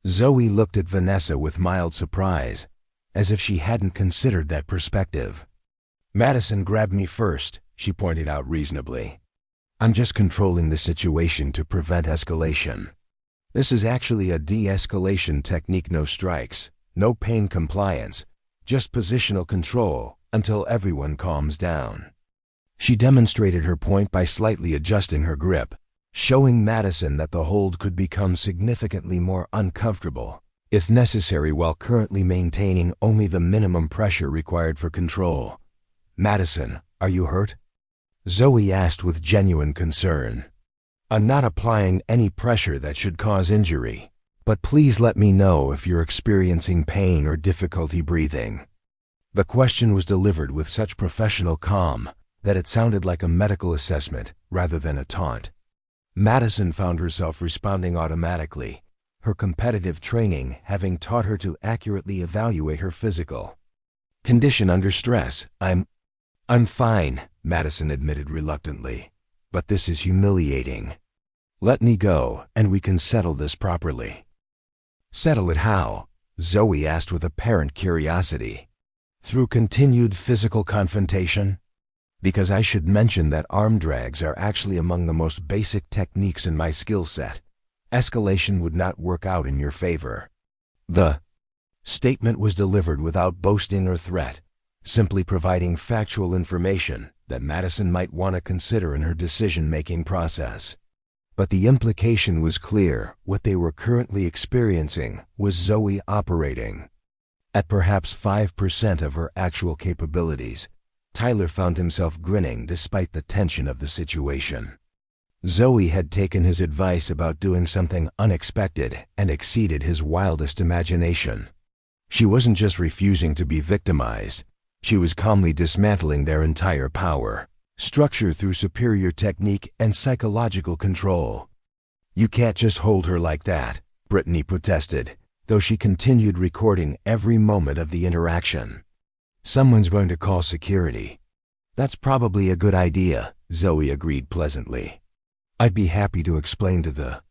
Zoe looked at Vanessa with mild surprise, as if she hadn't considered that perspective. "Madison grabbed me first," she pointed out reasonably. "I'm just controlling the situation to prevent escalation. This is actually a de-escalation technique. No strikes, no pain compliance, just positional control until everyone calms down." She demonstrated her point by slightly adjusting her grip, showing Madison that the hold could become significantly more uncomfortable, if necessary, while currently maintaining only the minimum pressure required for control. "Madison, are you hurt?" Zoe asked with genuine concern. "I'm not applying any pressure that should cause injury, but please let me know if you're experiencing pain or difficulty breathing." The question was delivered with such professional calm that it sounded like a medical assessment rather than a taunt. Madison found herself responding automatically, her competitive training having taught her to accurately evaluate her physical condition under stress. I'm fine," Madison admitted reluctantly, "but this is humiliating. Let me go and we can settle this properly." "Settle it how?" Zoe asked with apparent curiosity. "Through continued physical confrontation?" Because I should mention that arm drags are actually among the most basic techniques in my skill set. Escalation would not work out in your favor. The statement was delivered without boasting or threat, simply providing factual information that Madison might want to consider in her decision-making process. But the implication was clear. What they were currently experiencing was Zoe operating at perhaps 5% of her actual capabilities. Tyler found himself grinning despite the tension of the situation. Zoe had taken his advice about doing something unexpected and exceeded his wildest imagination. She wasn't just refusing to be victimized, she was calmly dismantling their entire power structure through superior technique and psychological control. "You can't just hold her like that," Brittany protested, though she continued recording every moment of the interaction. "Someone's going to call security." "That's probably a good idea," Zoe agreed pleasantly. "I'd be happy to explain to the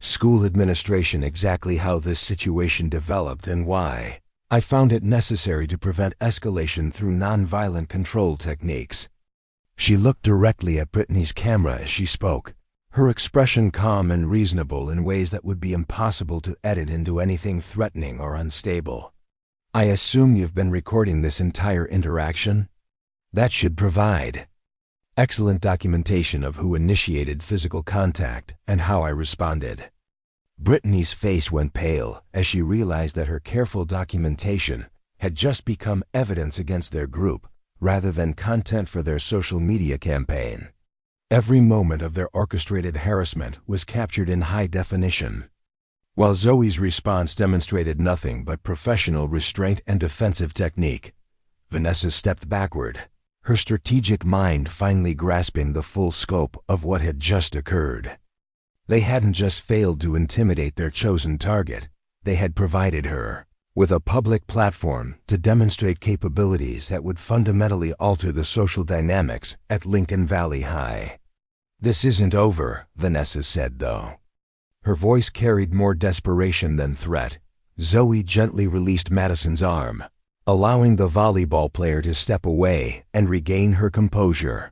school administration exactly how this situation developed and why I found it necessary to prevent escalation through nonviolent control techniques." She looked directly at Brittany's camera as she spoke, her expression calm and reasonable in ways that would be impossible to edit into anything threatening or unstable. "I assume you've been recording this entire interaction? That should provide excellent documentation of who initiated physical contact and how I responded." Brittany's face went pale as she realized that her careful documentation had just become evidence against their group rather than content for their social media campaign. Every moment of their orchestrated harassment was captured in high definition. While Zoe's response demonstrated nothing but professional restraint and defensive technique, Vanessa stepped backward, her strategic mind finally grasping the full scope of what had just occurred. They hadn't just failed to intimidate their chosen target, they had provided her with a public platform to demonstrate capabilities that would fundamentally alter the social dynamics at Lincoln Valley High. "This isn't over," Vanessa said, though. Her voice carried more desperation than threat. Zoe gently released Madison's arm, allowing the volleyball player to step away and regain her composure.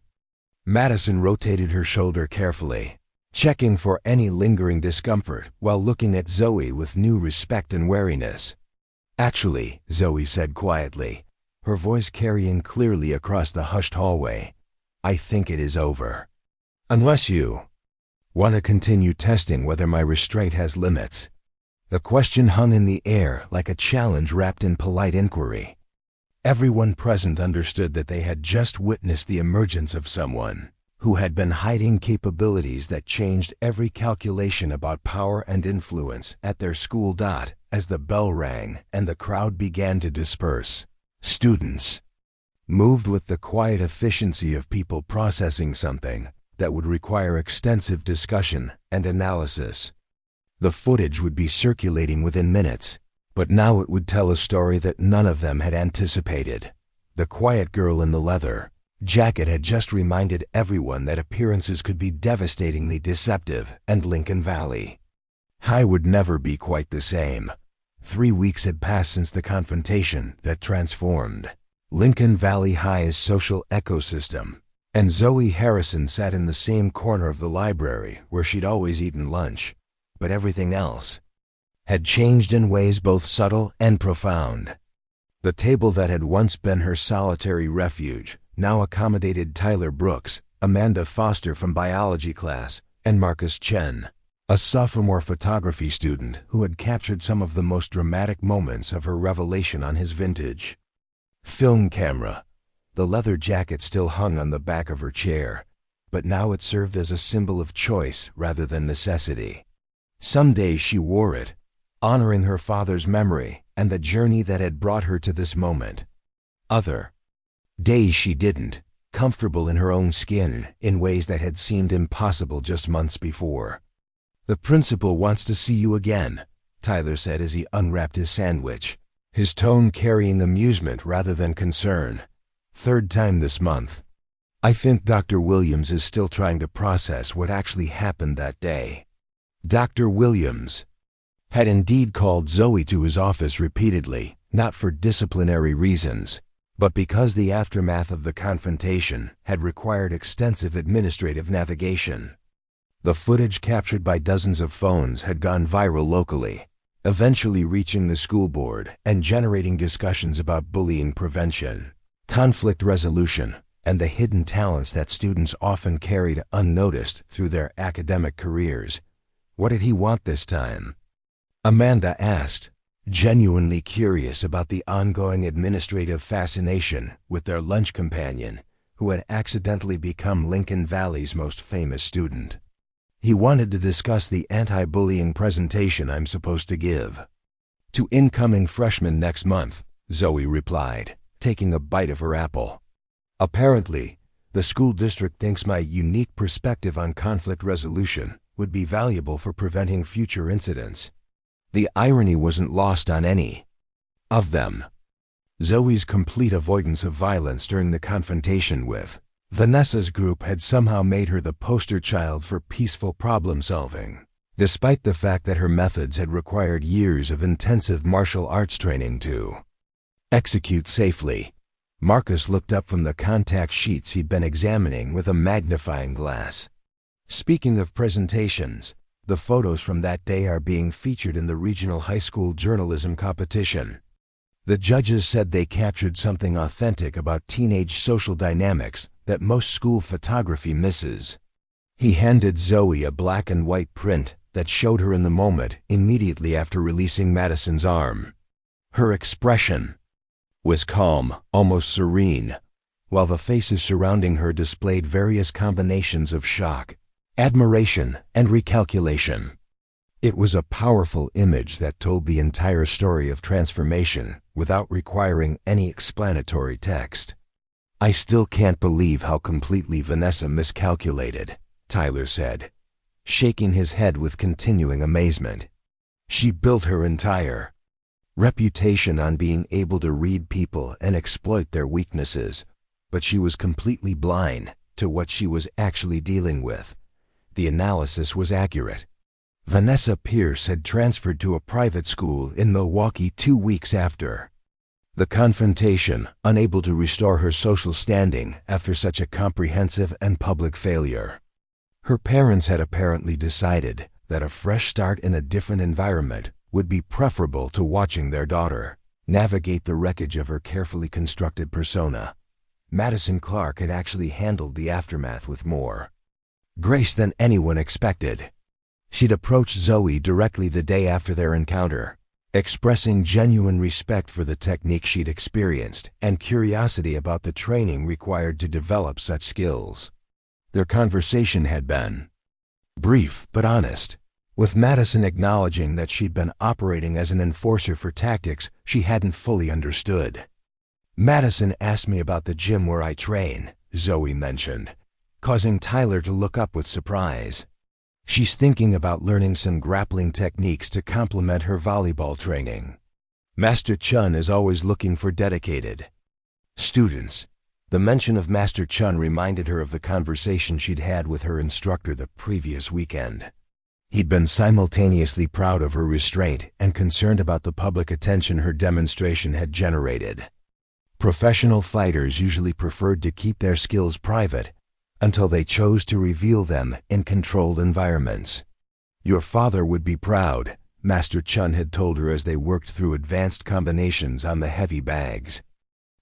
Madison rotated her shoulder carefully, checking for any lingering discomfort while looking at Zoe with new respect and wariness. "Actually," Zoe said quietly, her voice carrying clearly across the hushed hallway, "I think it is over. Unless you want to continue testing whether my restraint has limits." The question hung in the air like a challenge wrapped in polite inquiry. Everyone present understood that they had just witnessed the emergence of someone who had been hiding capabilities that changed every calculation about power and influence at their school. As the bell rang and the crowd began to disperse, students moved with the quiet efficiency of people processing something that would require extensive discussion and analysis. The footage would be circulating within minutes, but now it would tell a story that none of them had anticipated. The quiet girl in the leather jacket had just reminded everyone that appearances could be devastatingly deceptive, and Lincoln Valley High would never be quite the same. 3 weeks had passed since the confrontation that transformed Lincoln Valley High's social ecosystem, and Zoe Harrison sat in the same corner of the library where she'd always eaten lunch, but everything else had changed in ways both subtle and profound. The table that had once been her solitary refuge now accommodated Tyler Brooks, Amanda Foster from biology class, and Marcus Chen, a sophomore photography student who had captured some of the most dramatic moments of her revelation on his vintage film camera. The leather jacket still hung on the back of her chair, but now it served as a symbol of choice rather than necessity. Some days she wore it, honoring her father's memory and the journey that had brought her to this moment. Other days she didn't, comfortable in her own skin in ways that had seemed impossible just months before. "The principal wants to see you again," Tyler said as he unwrapped his sandwich, his tone carrying amusement rather than concern. "Third time this month. I think Dr. Williams is still trying to process what actually happened that day." Dr. Williams had indeed called Zoe to his office repeatedly, not for disciplinary reasons, But because the aftermath of the confrontation had required extensive administrative navigation, the footage captured by dozens of phones had gone viral locally, eventually reaching the school board and generating discussions about bullying prevention, conflict resolution, and the hidden talents that students often carried unnoticed through their academic careers. What did he want this time? Amanda asked, genuinely curious about the ongoing administrative fascination with their lunch companion, who had accidentally become Lincoln Valley's most famous student. He wanted to discuss the anti-bullying presentation I'm supposed to give to incoming freshmen next month, Zoe replied, taking a bite of her apple. Apparently, the school district thinks my unique perspective on conflict resolution would be valuable for preventing future incidents. The irony wasn't lost on any of them. Zoe's complete avoidance of violence during the confrontation with Vanessa's group had somehow made her the poster child for peaceful problem-solving, despite the fact that her methods had required years of intensive martial arts training to execute safely. Marcus looked up from the contact sheets he'd been examining with a magnifying glass. Speaking of presentations, the photos from that day are being featured in the regional high school journalism competition. The judges said they captured something authentic about teenage social dynamics that most school photography misses. He handed Zoe a black and white print that showed her in the moment immediately after releasing Madison's arm. Her expression was calm, almost serene, while the faces surrounding her displayed various combinations of shock, admiration, and recalculation. It was a powerful image that told the entire story of transformation without requiring any explanatory text. I still can't believe how completely Vanessa miscalculated, Tyler said, shaking his head with continuing amazement. She built her entire reputation on being able to read people and exploit their weaknesses, but she was completely blind to what she was actually dealing with. The analysis was accurate. Vanessa Pierce had transferred to a private school in Milwaukee 2 weeks after the confrontation, unable to restore her social standing after such a comprehensive and public failure. Her parents had apparently decided that a fresh start in a different environment would be preferable to watching their daughter navigate the wreckage of her carefully constructed persona. Madison Clark had actually handled the aftermath with more grace than anyone expected. She'd approached Zoe directly the day after their encounter, expressing genuine respect for the technique she'd experienced and curiosity about the training required to develop such skills. Their conversation had been brief but honest, with Madison acknowledging that she'd been operating as an enforcer for tactics she hadn't fully understood. Madison asked me about the gym where I train, Zoe mentioned, causing Tyler to look up with surprise. She's thinking about learning some grappling techniques to complement her volleyball training. Master Chun is always looking for dedicated students. The mention of Master Chun reminded her of the conversation she'd had with her instructor the previous weekend. He'd been simultaneously proud of her restraint and concerned about the public attention her demonstration had generated. Professional fighters usually preferred to keep their skills private until they chose to reveal them in controlled environments. Your father would be proud, Master Chun had told her as they worked through advanced combinations on the heavy bags.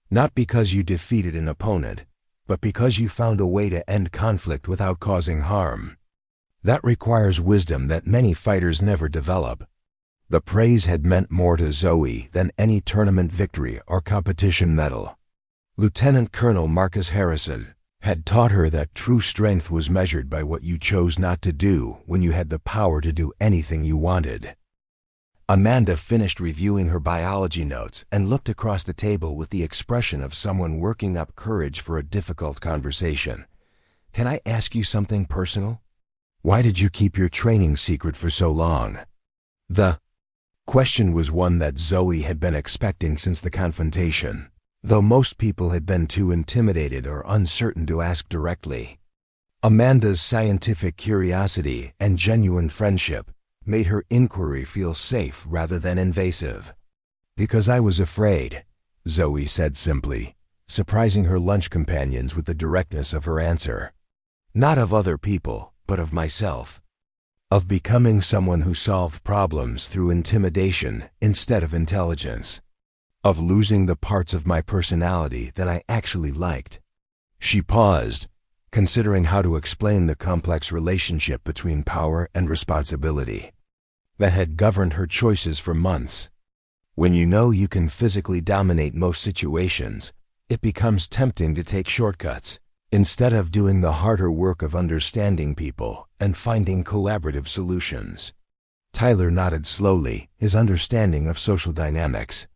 Not because you defeated an opponent, but because you found a way to end conflict without causing harm. That requires wisdom that many fighters never develop. The praise had meant more to Zoe than any tournament victory or competition medal. Lieutenant Colonel Marcus Harrison had taught her that true strength was measured by what you chose not to do when you had the power to do anything you wanted. Amanda finished reviewing her biology notes and looked across the table with the expression of someone working up courage for a difficult conversation. Can I ask you something personal? Why did you keep your training secret for so long? The question was one that Zoe had been expecting since the confrontation, though most people had been too intimidated or uncertain to ask directly. Amanda's scientific curiosity and genuine friendship made her inquiry feel safe rather than invasive. Because I was afraid, Zoe said simply, surprising her lunch companions with the directness of her answer. Not of other people, but of myself. Of becoming someone who solved problems through intimidation instead of intelligence. Of losing the parts of my personality that I actually liked. She paused, considering how to explain the complex relationship between power and responsibility that had governed her choices for months. When you know you can physically dominate most situations, it becomes tempting to take shortcuts, instead of doing the harder work of understanding people and finding collaborative solutions. Tyler nodded slowly, his understanding of social dynamics,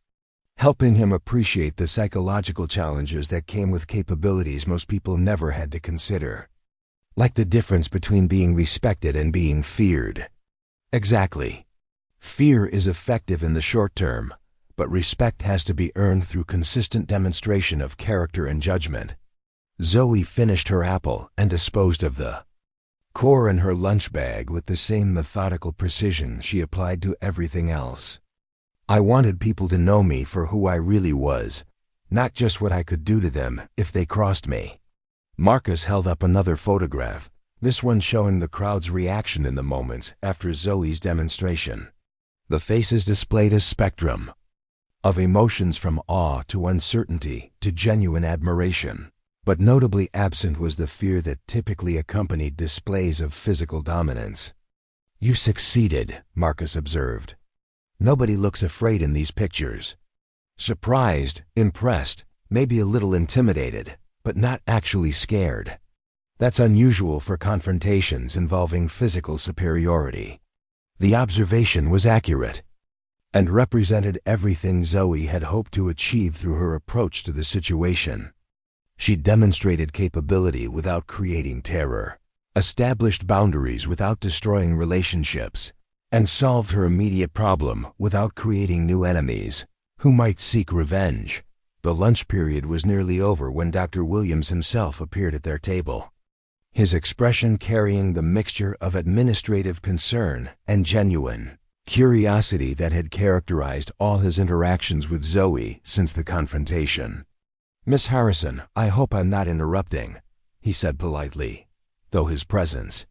helping him appreciate the psychological challenges that came with capabilities most people never had to consider. Like the difference between being respected and being feared. Exactly. Fear is effective in the short term, but respect has to be earned through consistent demonstration of character and judgment. Zoe finished her apple and disposed of the core in her lunch bag with the same methodical precision she applied to everything else. I wanted people to know me for who I really was, not just what I could do to them if they crossed me. Marcus held up another photograph, this one showing the crowd's reaction in the moments after Zoe's demonstration. The faces displayed a spectrum of emotions from awe to uncertainty to genuine admiration. But notably absent was the fear that typically accompanied displays of physical dominance. "You succeeded," Marcus observed. "Nobody looks afraid in these pictures. Surprised, impressed, maybe a little intimidated, but not actually scared. That's unusual for confrontations involving physical superiority." The observation was accurate and represented everything Zoe had hoped to achieve through her approach to the situation. She demonstrated capability without creating terror, established boundaries without destroying relationships, and solved her immediate problem without creating new enemies who might seek revenge. The lunch period was nearly over when Dr. Williams himself appeared at their table, his expression carrying the mixture of administrative concern and genuine curiosity that had characterized all his interactions with Zoe since the confrontation. "Miss Harrison, I hope I'm not interrupting," he said politely, though his presence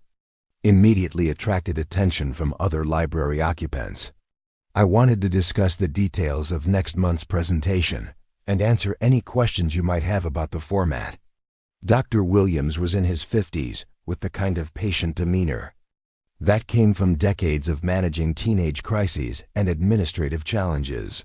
immediately attracted attention from other library occupants. "I wanted to discuss the details of next month's presentation and answer any questions you might have about the format." Dr. Williams was in his 50s with the kind of patient demeanor that came from decades of managing teenage crises and administrative challenges.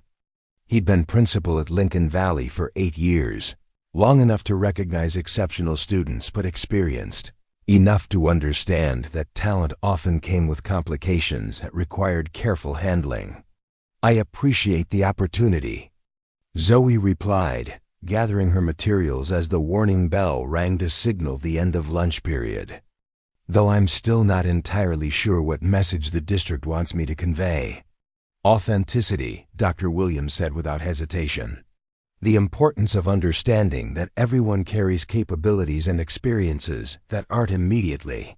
He'd been principal at Lincoln Valley for 8 years, long enough to recognize exceptional students but experienced enough to understand that talent often came with complications that required careful handling. "I appreciate the opportunity," Zoe replied, gathering her materials as the warning bell rang to signal the end of lunch period. "Though I'm still not entirely sure what message the district wants me to convey." "Authenticity," Dr. Williams said without hesitation. "The importance of understanding that everyone carries capabilities and experiences that aren't immediately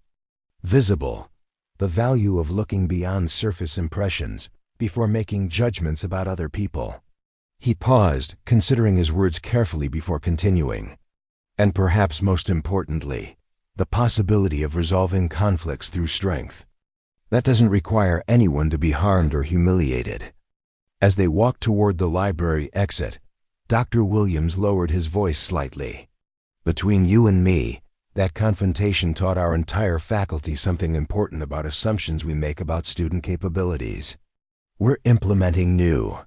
visible. The value of looking beyond surface impressions before making judgments about other people." He paused, considering his words carefully before continuing. "And perhaps most importantly, the possibility of resolving conflicts through strength. That doesn't require anyone to be harmed or humiliated." As they walked toward the library exit, Dr. Williams lowered his voice slightly. "Between you and me, that confrontation taught our entire faculty something important about assumptions we make about student capabilities. We're implementing new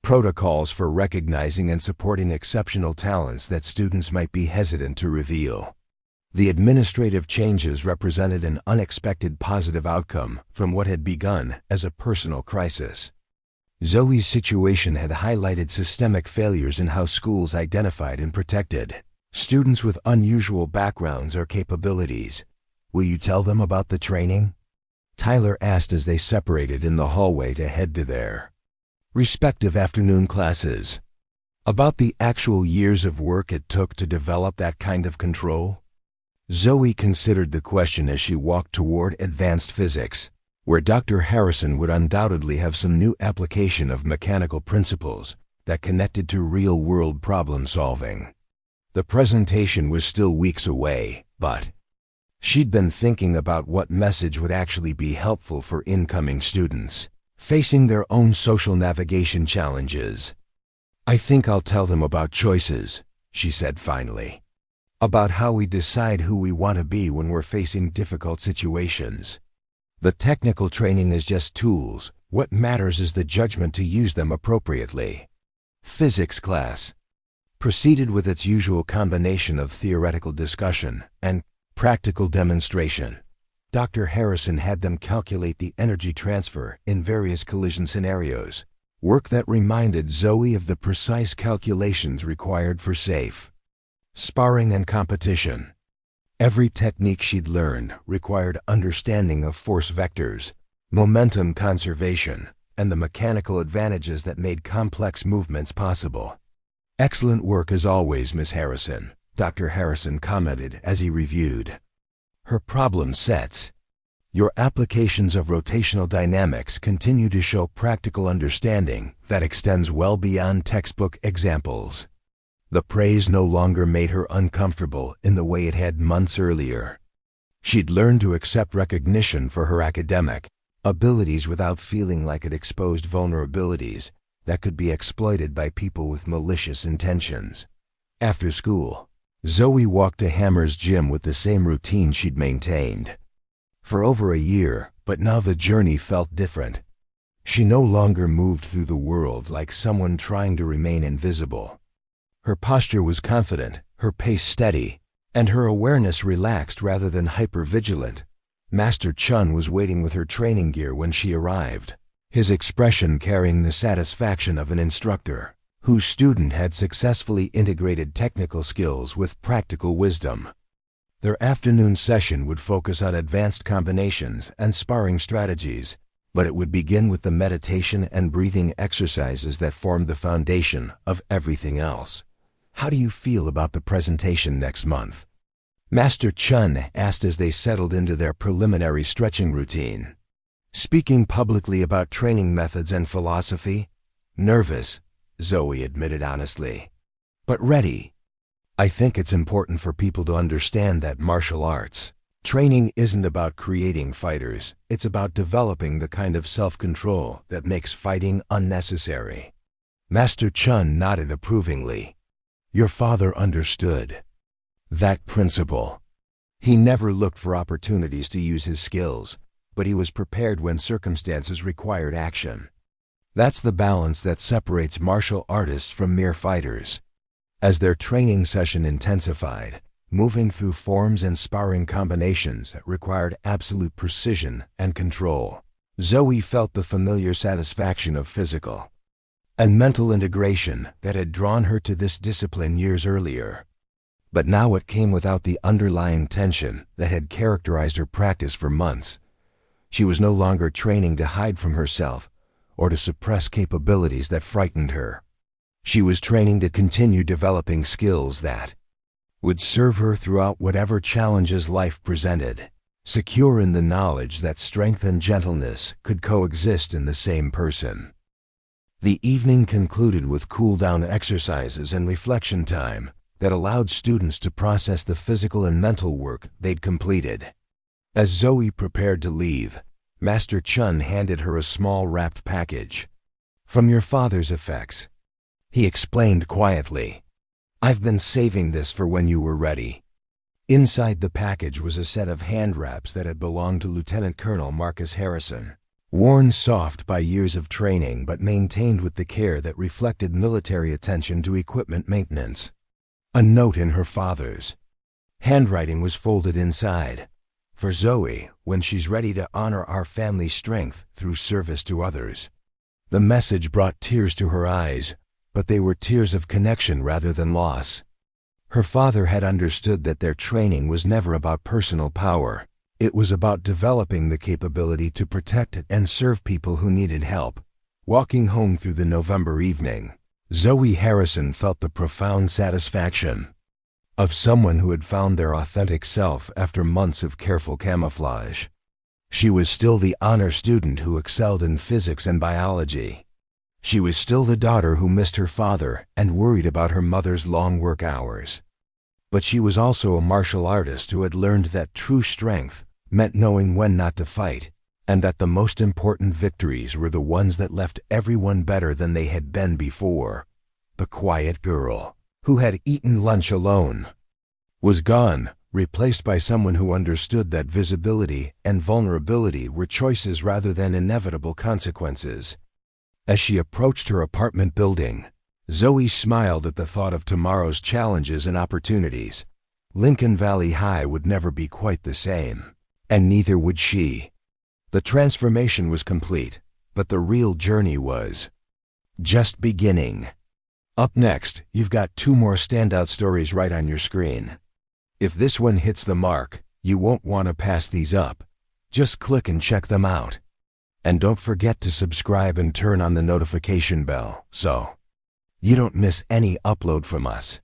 protocols for recognizing and supporting exceptional talents that students might be hesitant to reveal." The administrative changes represented an unexpected positive outcome from what had begun as a personal crisis. Zoe's situation had highlighted systemic failures in how schools identified and protected students with unusual backgrounds or capabilities. "Will you tell them about the training?" Tyler asked as they separated in the hallway to head to their respective afternoon classes. "About the actual years of work it took to develop that kind of control?" Zoe considered the question as she walked toward advanced physics, where Dr. Harrison would undoubtedly have some new application of mechanical principles that connected to real-world problem-solving. The presentation was still weeks away, but she'd been thinking about what message would actually be helpful for incoming students, facing their own social navigation challenges. "I think I'll tell them about choices," she said finally. "About how we decide who we want to be when we're facing difficult situations. The technical training is just tools. What matters is the judgment to use them appropriately." Physics class proceeded with its usual combination of theoretical discussion and practical demonstration. Dr. Harrison had them calculate the energy transfer in various collision scenarios, work that reminded Zoe of the precise calculations required for safe sparring and competition. Every technique she'd learned required understanding of force vectors, momentum conservation, and the mechanical advantages that made complex movements possible. "Excellent work as always, Miss Harrison," Dr. Harrison commented as he reviewed her problem sets. "Your applications of rotational dynamics continue to show practical understanding that extends well beyond textbook examples." The praise no longer made her uncomfortable in the way it had months earlier. She'd learned to accept recognition for her academic abilities without feeling like it exposed vulnerabilities that could be exploited by people with malicious intentions. After school, Zoe walked to Hammer's gym with the same routine she'd maintained for over a year, but now the journey felt different. She no longer moved through the world like someone trying to remain invisible. Her posture was confident, her pace steady, and her awareness relaxed rather than hyper-vigilant. Master Chun was waiting with her training gear when she arrived, his expression carrying the satisfaction of an instructor whose student had successfully integrated technical skills with practical wisdom. Their afternoon session would focus on advanced combinations and sparring strategies, but it would begin with the meditation and breathing exercises that formed the foundation of everything else. "How do you feel about the presentation next month?" Master Chun asked as they settled into their preliminary stretching routine. "Speaking publicly about training methods and philosophy?" "Nervous," Zoe admitted honestly, "but ready. I think it's important for people to understand that martial arts training isn't about creating fighters, it's about developing the kind of self-control that makes fighting unnecessary." Master Chun nodded approvingly. "Your father understood that principle. He never looked for opportunities to use his skills, but he was prepared when circumstances required action. That's the balance that separates martial artists from mere fighters." As their training session intensified, moving through forms and sparring combinations that required absolute precision and control, Zoe felt the familiar satisfaction of physical and mental integration that had drawn her to this discipline years earlier. But now it came without the underlying tension that had characterized her practice for months. She was no longer training to hide from herself or to suppress capabilities that frightened her. She was training to continue developing skills that would serve her throughout whatever challenges life presented, secure in the knowledge that strength and gentleness could coexist in the same person. The evening concluded with cool-down exercises and reflection time that allowed students to process the physical and mental work they'd completed. As Zoe prepared to leave, Master Chun handed her a small wrapped package. "From your father's effects," he explained quietly. "I've been saving this for when you were ready." Inside the package was a set of hand wraps that had belonged to Lieutenant Colonel Marcus Harrison, worn soft by years of training but maintained with the care that reflected military attention to equipment maintenance. A note in her father's handwriting was folded inside. "For Zoe, when she's ready to honor our family strength through service to others." The message brought tears to her eyes, but they were tears of connection rather than loss. Her father had understood that their training was never about personal power. It was about developing the capability to protect and serve people who needed help. Walking home through the November evening, Zoe Harrison felt the profound satisfaction of someone who had found their authentic self after months of careful camouflage. She was still the honor student who excelled in physics and biology. She was still the daughter who missed her father and worried about her mother's long work hours. But she was also a martial artist who had learned that true strength meant knowing when not to fight, and that the most important victories were the ones that left everyone better than they had been before. The quiet girl, who had eaten lunch alone, was gone, replaced by someone who understood that visibility and vulnerability were choices rather than inevitable consequences. As she approached her apartment building, Zoe smiled at the thought of tomorrow's challenges and opportunities. Lincoln Valley High would never be quite the same, and neither would she. The transformation was complete, but the real journey was just beginning. Up next, you've got 2 more standout stories right on your screen. If this one hits the mark, you won't want to pass these up. Just click and check them out. And don't forget to subscribe and turn on the notification bell so you don't miss any upload from us.